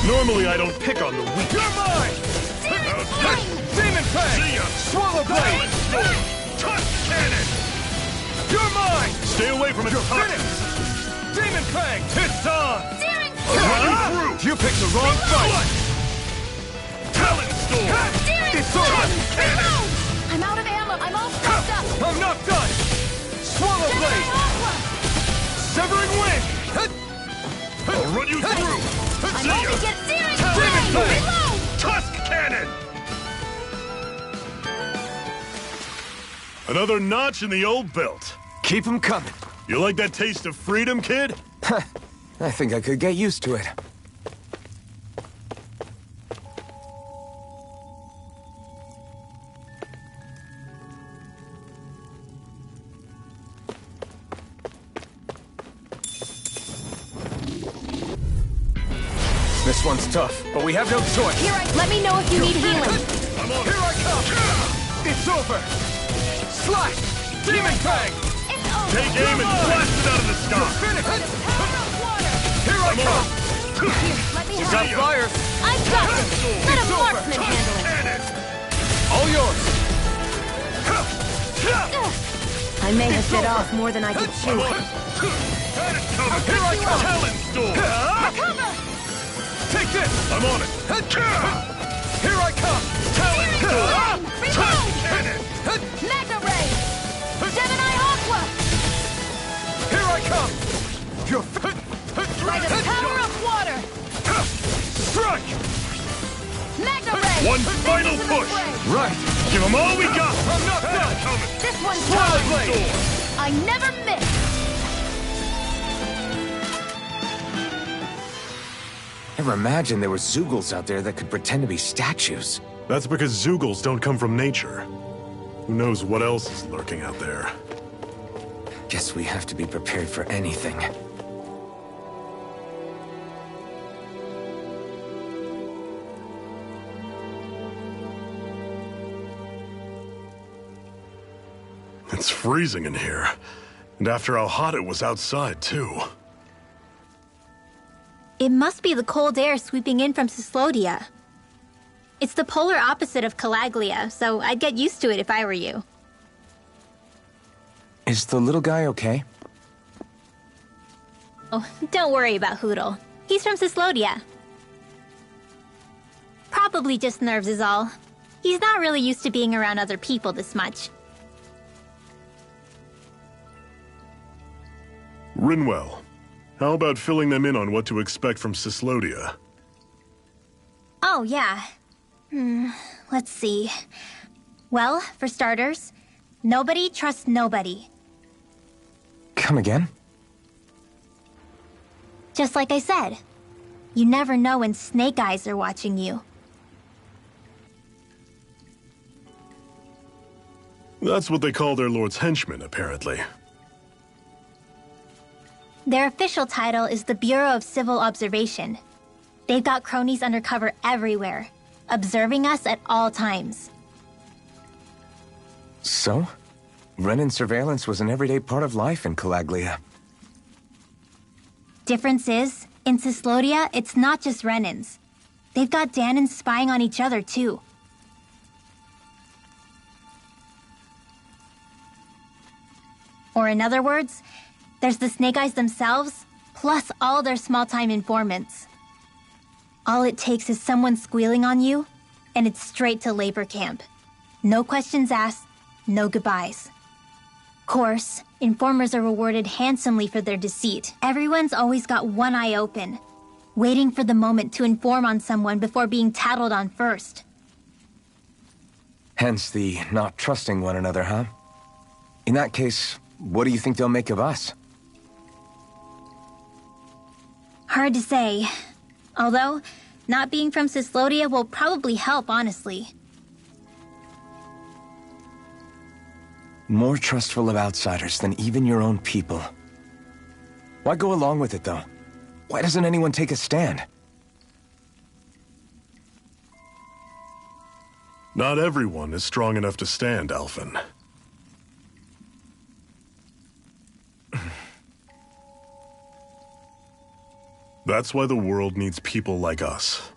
Normally I don't pick on the weak. You're mine! Demon Fang! See ya! Swallow Blade! Tusk Cannon! You're mine! Stay away from it! You're finished! Demon Fang! It's on! Searing I'll run you through! You picked the wrong fight! Talon Storm! It's on! Cannon! I'm out of ammo. I'm all fucked up. I'm not done! Swallow Blade! Severing Wind! I'll run you through! I'm only get Searing Demon Fang! Reload! Tusk Cannon! Another notch in the old belt. Keep 'em coming. You like that taste of freedom, kid? I think I could get used to it. This one's tough, but we have no choice. Let me know if you need healing. I'm on Here I come! It's over! Slash! Demon Fang! Take aim and blast it out of the sky! Finish! Here I come! You got flyers! I've got it! Let a marksman handle it! All yours! I may have bit off more than I could chew. Here I come! Talon's door! Take this! I'm on it! Here I come! Talon's door! Magna Ray! Gemini Aqua! Here I come! You're By the power of water! Strike! Magna Ray! One final push! Right! Give them all we got! I'm not done! This one's Swallow mine! Blade! I never miss! Never imagined there were Zeugles out there that could pretend to be statues. That's because Zeugles don't come from nature. Who knows what else is lurking out there? Guess we have to be prepared for anything. It's freezing in here. And after how hot it was outside, too. It must be the cold air sweeping in from Cyslodia. It's the polar opposite of Calaglia, so I'd get used to it if I were you. Is the little guy okay? Oh, don't worry about Hootle. He's from Cyslodia. Probably just nerves is all. He's not really used to being around other people this much. Rinwell, how about filling them in on what to expect from Cyslodia? Oh, yeah. Let's see. Well, for starters, nobody trusts nobody. Come again? Just like I said. You never know when Snake Eyes are watching you. That's what they call their lord's henchmen, apparently. Their official title is the Bureau of Civil Observation. They've got cronies undercover everywhere, observing us at all times. So? Renan surveillance was an everyday part of life in Calaglia. Difference is, in Cyslodia, it's not just Renans. They've got Danans spying on each other, too. Or in other words, there's the Snake Eyes themselves, plus all their small-time informants. All it takes is someone squealing on you, and it's straight to labor camp. No questions asked, no goodbyes. Course, informers are rewarded handsomely for their deceit. Everyone's always got one eye open, waiting for the moment to inform on someone before being tattled on first. Hence the not trusting one another, huh? In that case, what do you think they'll make of us? Hard to say. Although, not being from Cyslodia will probably help, honestly. More trustful of outsiders than even your own people. Why go along with it, though? Why doesn't anyone take a stand? Not everyone is strong enough to stand, Alphen. That's why the world needs people like us.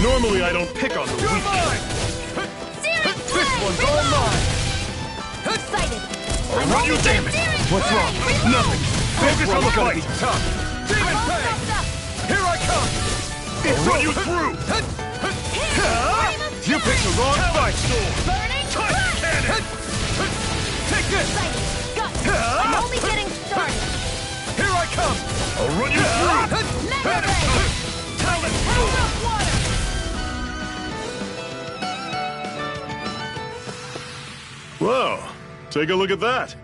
Normally I don't pick on the weak. This one's all mine! excited. I'll run you, damn it! What's wrong? Nothing. Focus on the Gonna fight. be tough. Demon Fang! Here I come! I'll run you through! You picked the wrong fight. Touch cannon! Take this! I'm only getting started. Here I come! I'll run you through! Mega Ray! Talon Power of water! Whoa, take a look at that.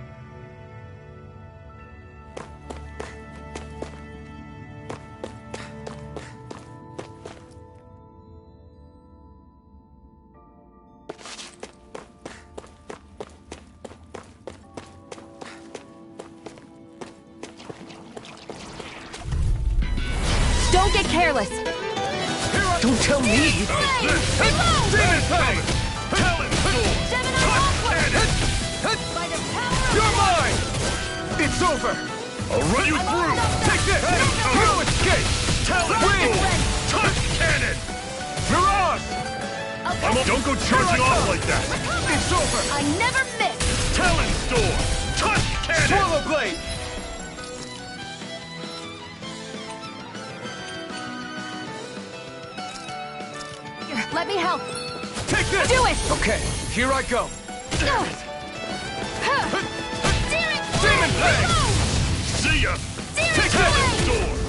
Don't get careless. Don't tell me. Demon Fang! Talon Sword! Touch cannon! You're mine! It's over! I'll run you through! Take this! No escape! Talon Sword! Touch cannon! Mirage! Don't go charging off like that! It's over! I never miss! Talon Sword! Touch cannon! Swallow Blade! Here, let me help. Take this! Do it! Okay, here I go. Demon Fang! See ya! Take Talon Sword!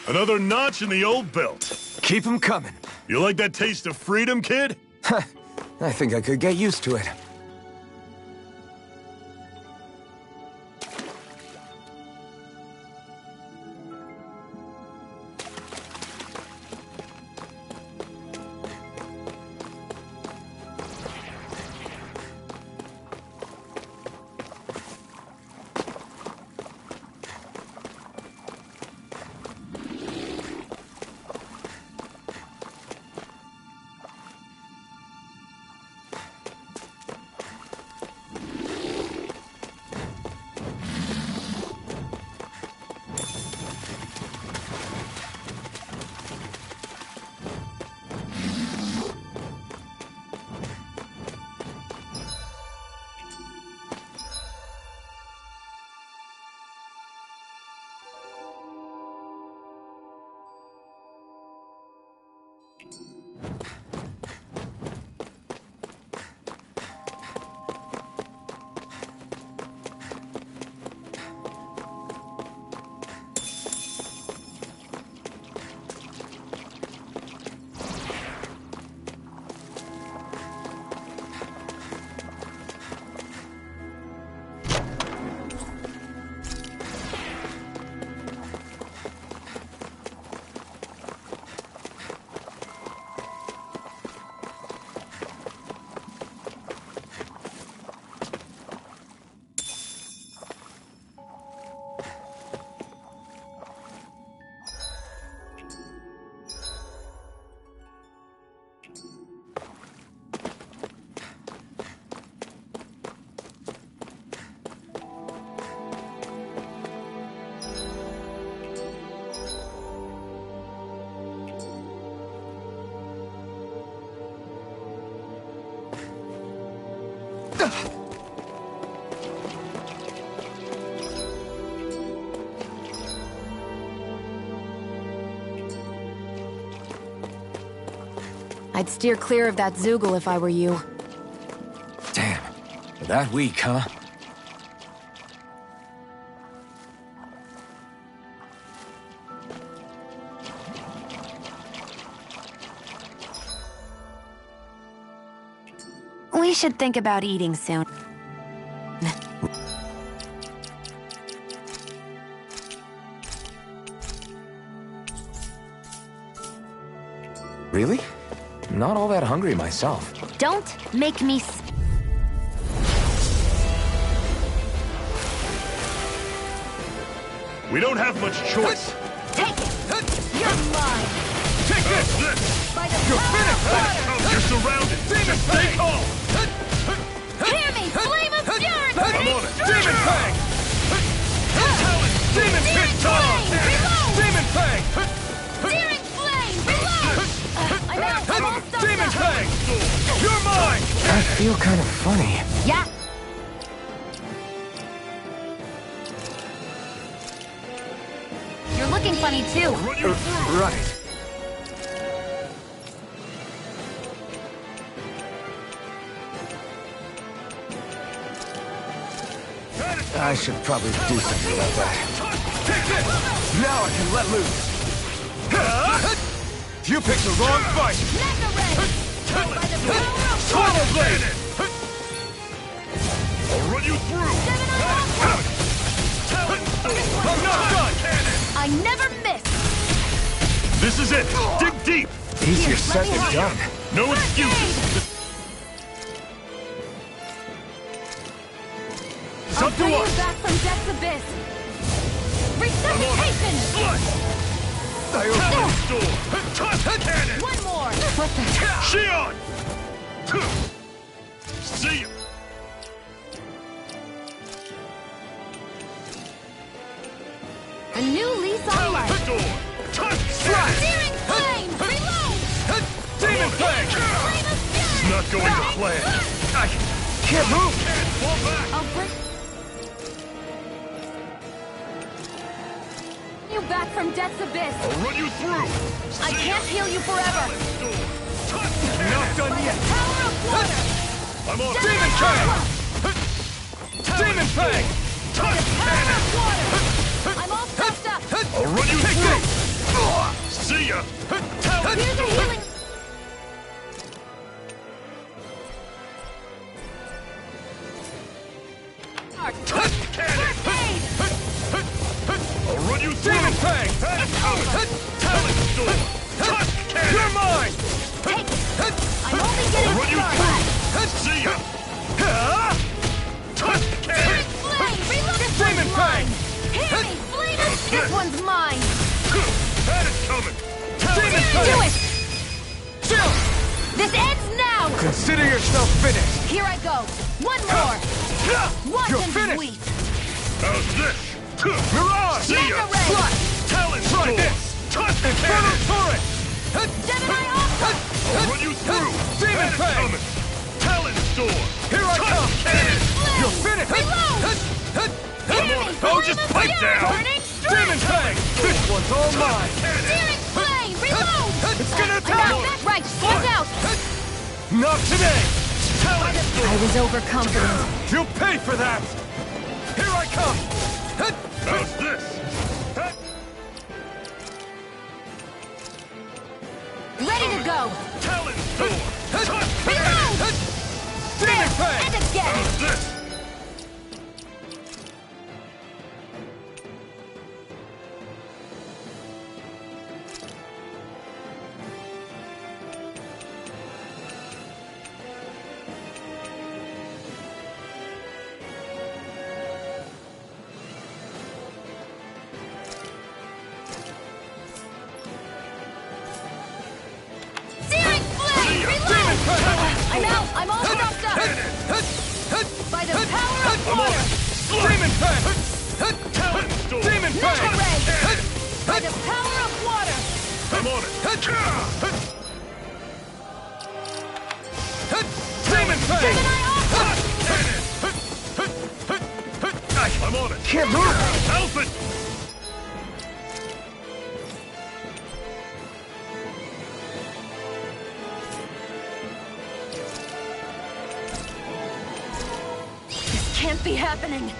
Another notch in the old belt. Keep them coming. You like that taste of freedom, kid? I think I could get used to it. I'd steer clear of that Zoogle if I were you. Damn. That weak, huh? We should think about eating soon. Really? Not all that hungry myself. Don't make me We don't have much choice. Take it! You're mine! Take this! By the You're power of finished! water! You're surrounded! Just stay calm! Hear me! Flame of fury! I'm on it! Demon Fang! Talon! Demon Pit Tongue! Reload! Demon Fang! Searing flame! Reload! I'm out! I'm almost done Demon now. Fang! I feel kind of funny. Yeah. You're looking funny too. Right. I should probably do something about that. Now I can let loose. You picked the wrong fight. Swallow blade! I'll run you through! I'm not done. I never miss. This is it! Dig deep! Easier said than done. No excuses! It's I'll up to bring you us! back from death's abyss. Resuscitation! Talon Storm! Cannon! One more. What the? Shion! See ya! A new lease on life. Storm! Searing flame! Reload! Demon Fang! It's not going to plan! I can't move. Fall back! I'll bring you back from death's abyss. I'll run you through! I can't heal you forever. Not done yet. Power of water! I'm on! Demon Fang! Demon Fang! Power of water! I'm all stuffed up. I'll run you through! See ya! Here's a healing. Cannon! First aid! I'll run you through! Demon Fang! Talon Storm! Cannon! You're mine! Take it. I'm only I'll getting run you started. through! See ya! Cannon! Flame! Reload! This Demon one's Fang! mine! Hear me! Flame! This one's mine! Had it coming! Demon Do Fang! it! Chill! This ends now! Consider yourself finished. Here I go! One more! You're Wasn't finished. weak! How's this? Mirage! See ya! Mega Ray! Talon Try Storm! this! Inferno Torrent! Gemini Alpha! I'll run you through! Demon Had it Fang! coming! Talon Storm! Here I come! Cannon! You're finished! Reload! Hear me! Oh, just Flame of pipe Fury! down! Burning Demon strength! Fang! This one's all mine! Searing flame! Reload! It's gonna I'm attack! out! Right! Watch out! Not today! Talon Storm! I was overconfident. You'll pay for that! Here I come! How's this? Ready to go! Talon Storm! Reload! Demon Fang! And again! How's this? Searing flame! Reload! I'm out! I'm all stuffed up! By the power of water! Demon Fang! Talon Storm! Demon Mega Fang! Ray! By the power of water! I'm on it! Demon Fang! Gemini Alpha! I'm on it! Can't move! Alpha! This can't be happening!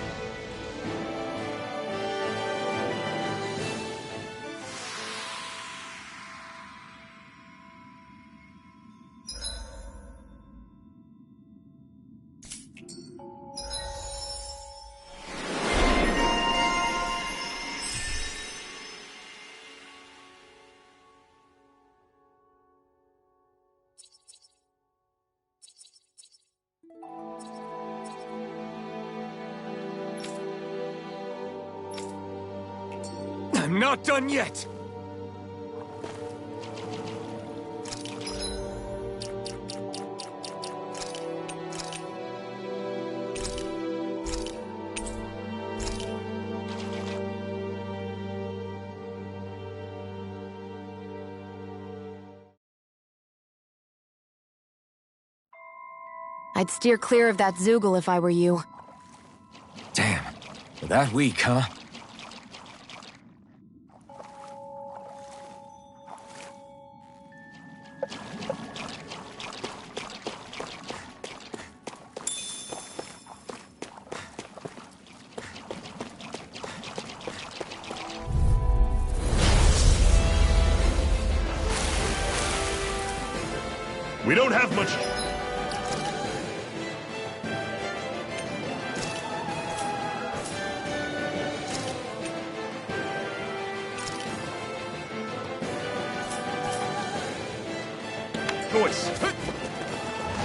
I'm not done yet! I'd steer clear of that Zoogle if I were you. Damn. That weak, huh? We don't have much... choice.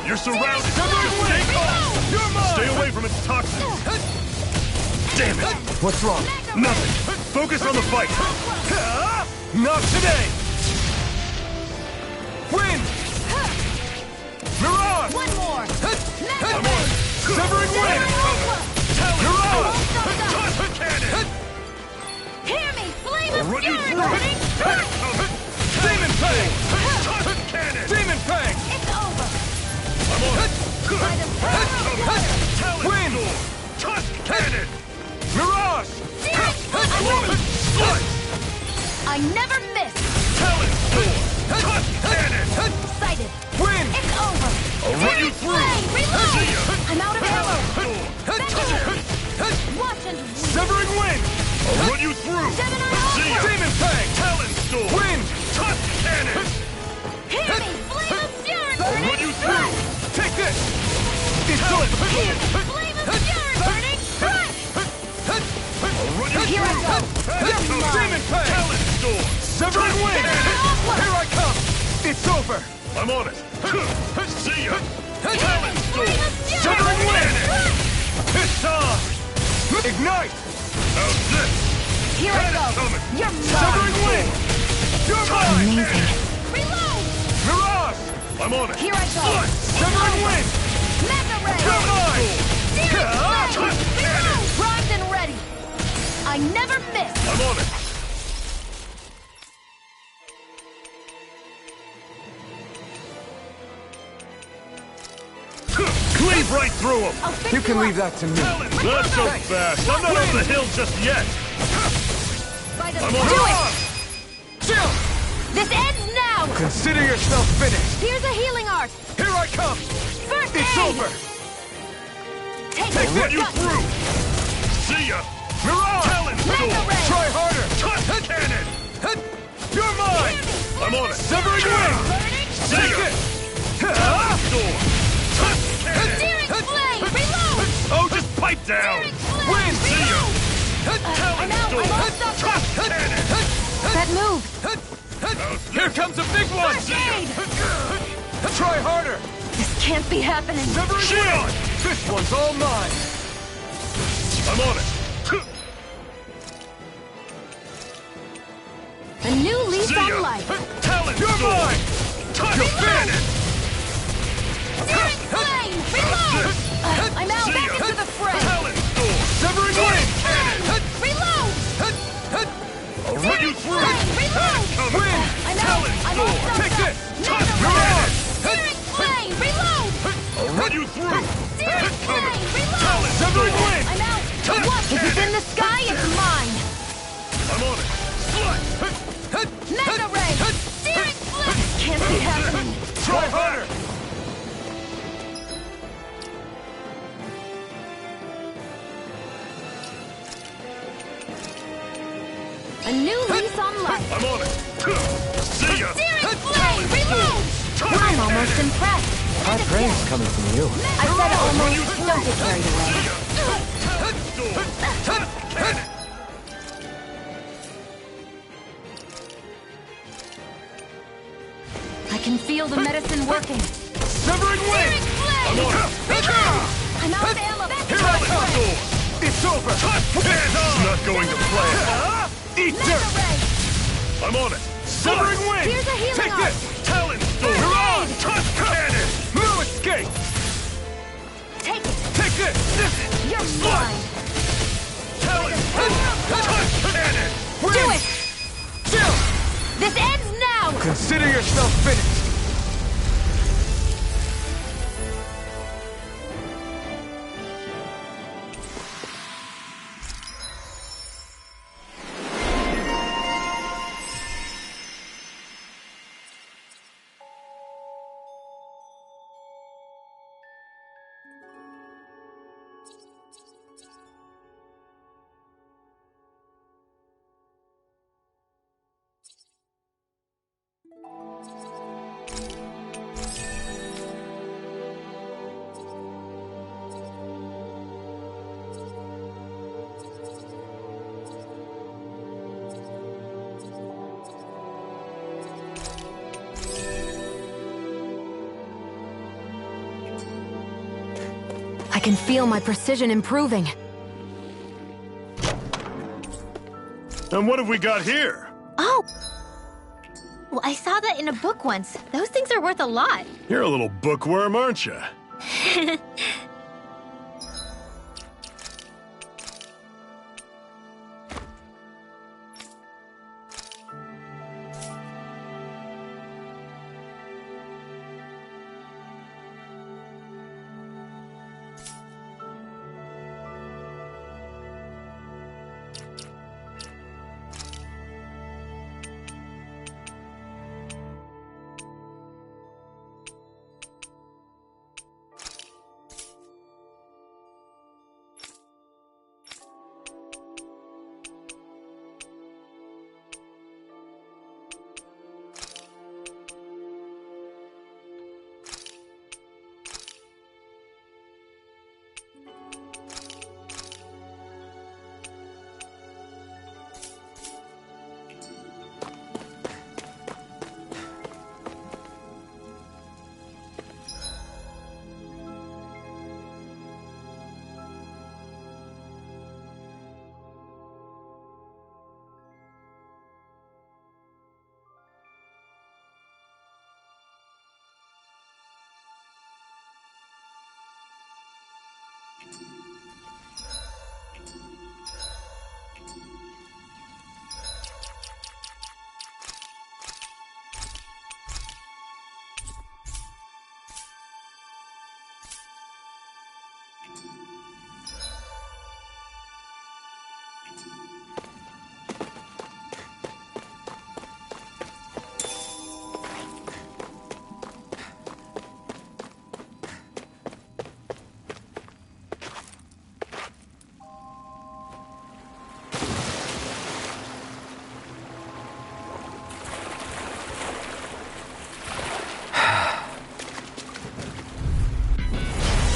You're surrounded. Stay calm. Stay away from its toxins. Damn it. What's wrong? Nothing. Focus on the fight. Not today! Wind! Mirage! One more! I'm on. Severing wind! Mirage! Toss cannon! Hear me! Flame I'll of run you fury through! burning! Demon Fang! Toss cannon! Demon Fang! It's over! I'm on. By the power of water! Talon Wind! Storm! Toss cannon! Mirage! I'm on it! Slice! I never miss! Talon Storm! Toss cannon! Sighted! Wind! It's over! I'll run you through! Reload! See ya! I'm out of ammo! Storm! Watch and read! Severing wind! I'll run you through! Gemini See ya! Demon Fang! Talon Storm! Wind! Toss cannon! Hear me! Flame of fury I'll burning! run you through! Take this! It's Talon over! Hear me! Flame of fury burning! Crush! I'll run you Here I through! go! You're mine! Demon Fang! Talon Storm! Severing wind! Here I come! It's over! I'm on it! See ya! Talon Storm! Severing wind! It's on! Ignite! How's this? Here I go! Coming! You're Severing mine! wind! You're mine! Reload! Mirage! I'm on it! Here I go! Slice! Severing wind! Mega Ray! You're mine! Searing Toss Flame! cannon! Reload! Primed and ready! I never miss! I'm on it! Cleave right through him! I'll fix You can up. leave that to me. Not so fast! I'm not over the hill just yet! By the I'm on Do it! it! Chill! This ends now! Consider yourself finished! Here's a healing art! Here I come! First It's aid! over! Take I'll run this! you through! See ya! Mirage! Talon Mega Storm! Ray! Try harder! Toss cannon! You're mine! I'm on it! Severing wind! Burning! See Take ya! it! Talon Storm! Toss cannon! Searing Flame! Reload! Oh, just pipe down! Searing Flame! Wind! See ya! I'm Talon out! Storm! I'm all stuck Toss up! cannon! That move! Here comes a big one! First aid! Try harder! This can't be happening! Severing Shield! wind! This one's all mine! I'm on it! A new lease See on ya! life! Talon You're Storm! mine! Toss You're cannon! Searing Flame! Reload! I'm out! See Back ya! into the fray! Talon Storm! Severing wind! Reload! I'll run you through! Reload! Coming! Wind! I'm out! Talon I'm all Storm! stuck Take up! this! Mega Mirage! Searing Flame! Reload! I'll run you through! Searing Flame! Reload! Talon Severing Storm! wind! I'm out! Toss What? If it's in cannon! the sky, it's mine! I'm on it! Slice! Mega Ray! Searing Flame! Can't be happening! Try harder! A new lease on life! I'm on it! See ya! Searing Flame! Reload! I'm almost impressed! High praise coming from you. I said almost. Don't get carried away. Toss cannon! I can feel the medicine working. Severing wind! Searing Flame! I'm on it! I'm out of ammo! Here I come! It's over! It's not going to plan! Eat Mega dirt! Ray! I'm on it! Severing wind! Here's a healing Take art. this! Talon Storm! Mirage! Toss cannon! No escape! Take it! Take this! You're mine! Talon Storm! Toss cannon! Do it! Chill! This ends now! Consider yourself finished! I can feel my precision improving. And what have we got here? Oh! Well, I saw that in a book once. Those things are worth a lot. You're a little bookworm, aren't you?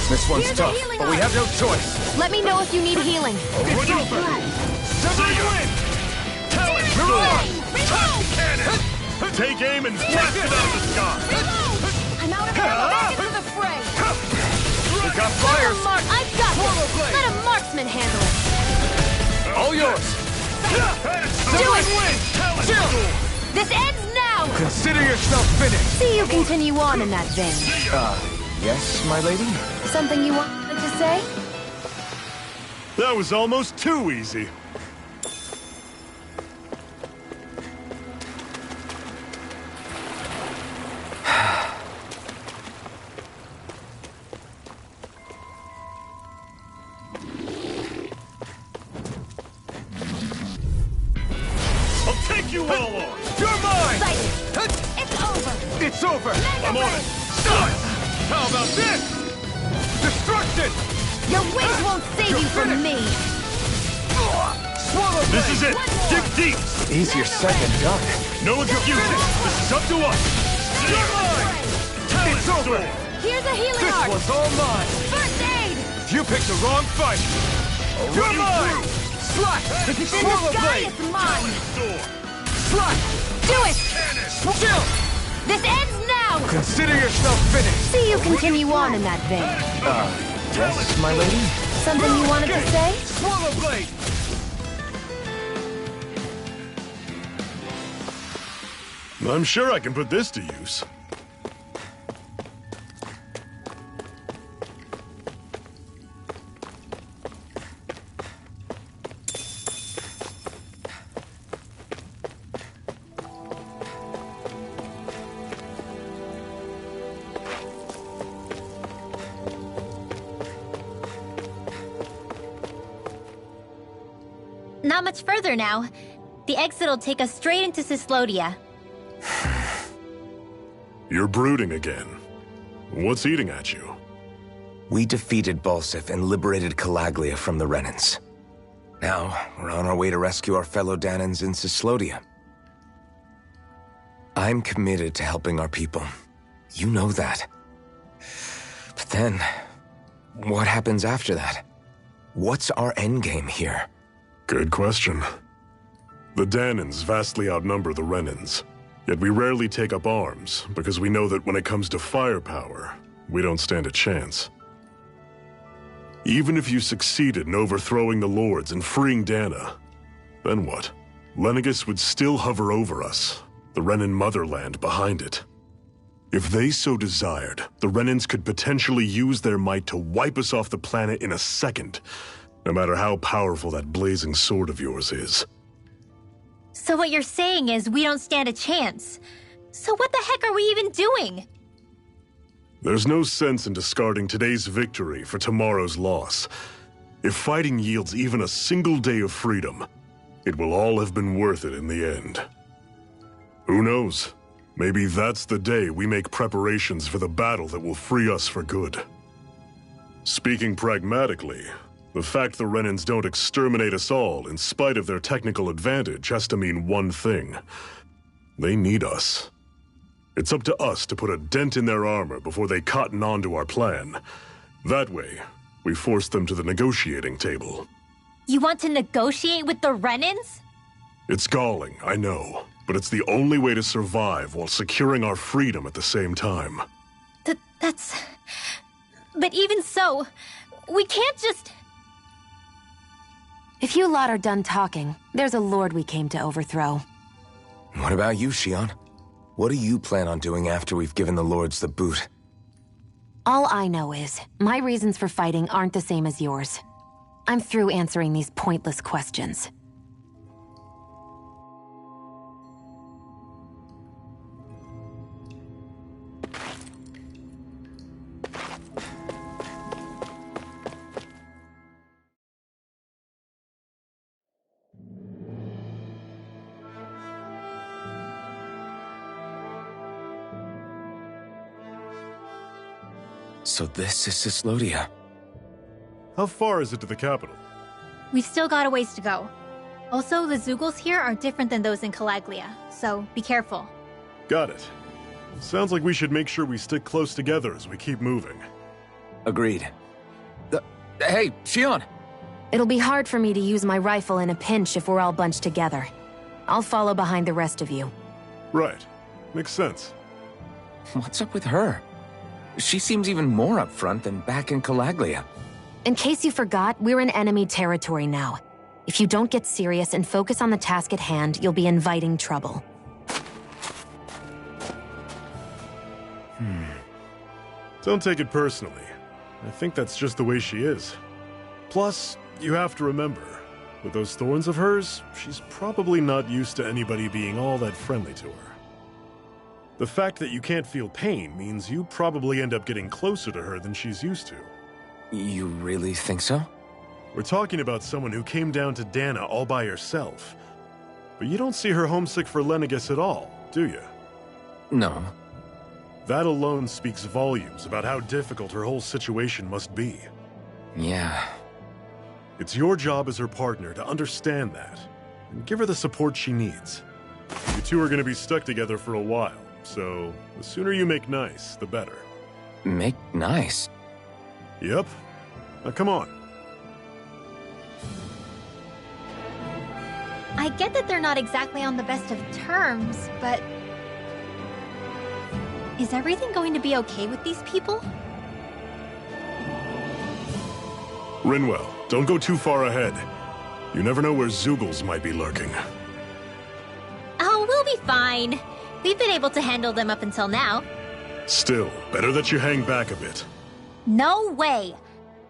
This one's tough, but we have no choice. Let me know if you need healing. It's over! Severing wind! Talent storm! Cannon! Take aim and blast it out of the sky! I'm out of ammo. Get to the fray. We got fires. I've got this. Let a marksman handle it. All yours. Do it! Talent storm! This ends now! Consider yourself finished. See you continue on in that vein. Yes, my lady? Something you wanted to say? That was almost too easy. I'll take you all on! You're mine! It's over! It's over. I'm on it! Stop! How about this? Destruction! Your wings won't save you from me! Swallow This is it! Dig deep! Easier said than done. No excuses! This is up to us! You're mine! Talent It's over. storm! Here's a healing This art! one's all mine. First aid! You picked the wrong fight. You're mine. Slash. Then Swallow the sky blade. is mine! Storm! Slash. Do it! Chill. This ends now! Consider yourself finished. See you continue on in that vein. Yes, my lady? Something you wanted to say? Swallow blade. I'm sure I can put this to use. Not much further now. The exit'll take us straight into Cyslodia. You're brooding again. What's eating at you? We defeated Balsif and liberated Calaglia from the Renans. Now, we're on our way to rescue our fellow Danans in Cyslodia. I'm committed to helping our people. You know that. But then, what happens after that? What's our endgame here? Good question. The Dahnans vastly outnumber the Renans. Yet we rarely take up arms, because we know that when it comes to firepower, we don't stand a chance. Even if you succeeded in overthrowing the Lords and freeing Dahna, then what? Lenegis would still hover over us, the Renan motherland behind it. If they so desired, the Renans could potentially use their might to wipe us off the planet in a second, no matter how powerful that blazing sword of yours is. So what you're saying is we don't stand a chance. So what the heck are we even doing? There's no sense in discarding today's victory for tomorrow's loss. If fighting yields even a single day of freedom, it will all have been worth it in the end. Who knows? Maybe that's the day we make preparations for the battle that will free us for good. Speaking pragmatically, the fact the Renans don't exterminate us all in spite of their technical advantage has to mean one thing. They need us. It's up to us to put a dent in their armor before they cotton on to our plan. That way, we force them to the negotiating table. You want to negotiate with the Renans? It's galling, I know, but it's the only way to survive while securing our freedom at the same time. But even so, we can't just... If you lot are done talking, there's a lord we came to overthrow. What about you, Shionne? What do you plan on doing after we've given the lords the boot? All I know is, my reasons for fighting aren't the same as yours. I'm through answering these pointless questions. So this is Cyslodia. How far is it to the capital? We've still got a ways to go. Also, the Zeugles here are different than those in Calaglia, so be careful. Got it. Sounds like we should make sure we stick close together as we keep moving. Agreed. Hey, Shionne! It'll be hard for me to use my rifle in a pinch if we're all bunched together. I'll follow behind the rest of you. Right. Makes sense. What's up with her? She seems even more upfront than back in Calaglia. In case you forgot, we're in enemy territory now. If you don't get serious and focus on the task at hand, you'll be inviting trouble. Don't take it personally. I think that's just the way she is. Plus, you have to remember, with those thorns of hers, she's probably not used to anybody being all that friendly to her. The fact that you can't feel pain means you probably end up getting closer to her than she's used to. You really think so? We're talking about someone who came down to Dahna all by herself. But you don't see her homesick for Lenegis at all, do you? No. That alone speaks volumes about how difficult her whole situation must be. Yeah. It's your job as her partner to understand that, and give her the support she needs. You two are going to be stuck together for a while, so the sooner you make nice, the better. Make nice? Yep. Now come on. I get that they're not exactly on the best of terms, but... is everything going to be okay with these people? Rinwell, don't go too far ahead. You never know where Zeugles might be lurking. Oh, we'll be fine. We've been able to handle them up until now. Still, better that you hang back a bit. No way!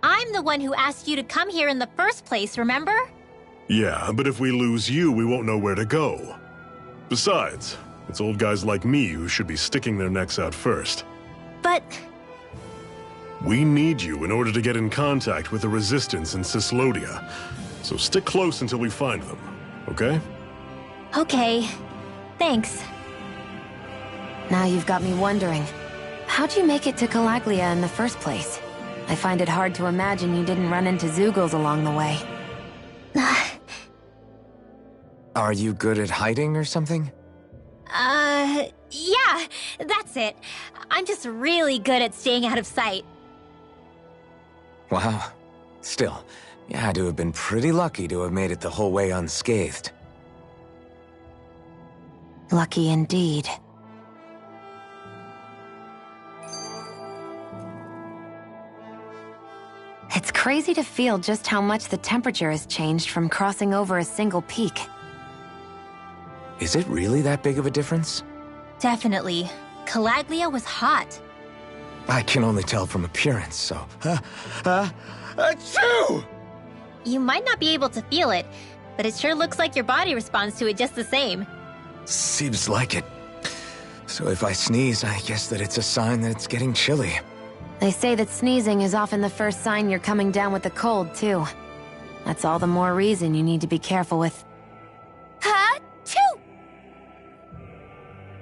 I'm the one who asked you to come here in the first place, remember? Yeah, but if we lose you, we won't know where to go. Besides, it's old guys like me who should be sticking their necks out first. But... we need you in order to get in contact with the Resistance in Cyslodia. So stick close until we find them, okay? Okay. Thanks. Now you've got me wondering. How'd you make it to Calaglia in the first place? I find it hard to imagine you didn't run into Zeugles along the way. Are you good at hiding or something? Yeah, that's it. I'm just really good at staying out of sight. Wow. Still, you had to have been pretty lucky to have made it the whole way unscathed. Lucky indeed. It's crazy to feel just how much the temperature has changed from crossing over a single peak. Is it really that big of a difference? Definitely. Calaglia was hot. I can only tell from appearance, so... Achoo! You might not be able to feel it, but it sure looks like your body responds to it just the same. Seems like it. So if I sneeze, I guess that it's a sign that it's getting chilly. They say that sneezing is often the first sign you're coming down with the cold, too. That's all the more reason you need to be careful with... Ha-choo!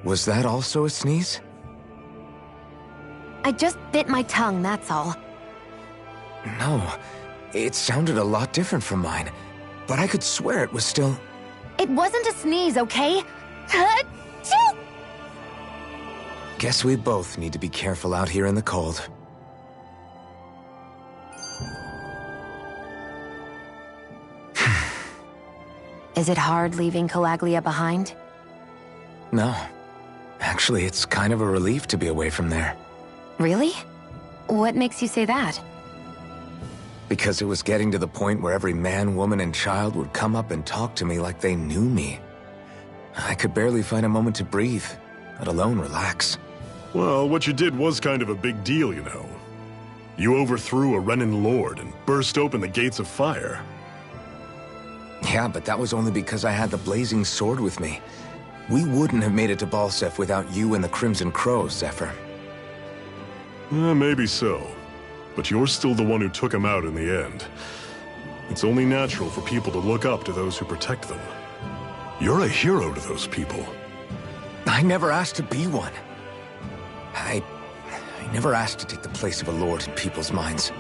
Was that also a sneeze? I just bit my tongue, that's all. No, it sounded a lot different from mine, but I could swear it was still... It wasn't a sneeze, okay? Ha-choo! Guess we both need to be careful out here in the cold. Is it hard leaving Calaglia behind? No. Actually, it's kind of a relief to be away from there. Really? What makes you say that? Because it was getting to the point where every man, woman, and child would come up and talk to me like they knew me. I could barely find a moment to breathe, let alone relax. Well, what you did was kind of a big deal, you know. You overthrew a Renan lord and burst open the gates of fire. Yeah, but that was only because I had the blazing sword with me. We wouldn't have made it to Balseph without you and the Crimson Crows, Zephyr. Maybe so. But you're still the one who took him out in the end. It's only natural for people to look up to those who protect them. You're a hero to those people. I never asked to be one. I never asked to take the place of a lord in people's minds.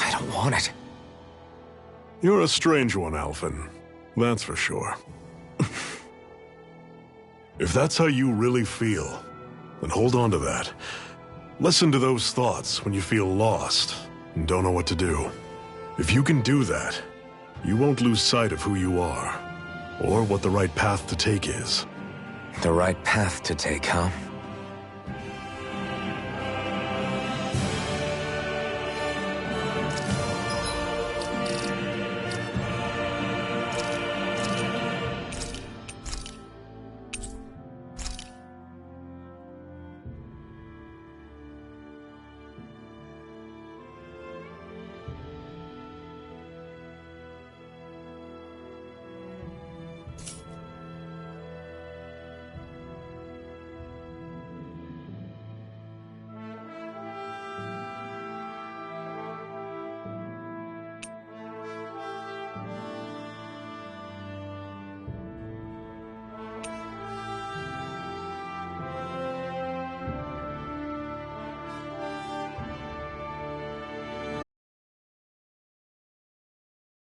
I don't want it. You're a strange one, Alphen. That's for sure. If that's how you really feel, then hold on to that. Listen to those thoughts when you feel lost and don't know what to do. If you can do that, you won't lose sight of who you are, or what the right path to take is. The right path to take, huh?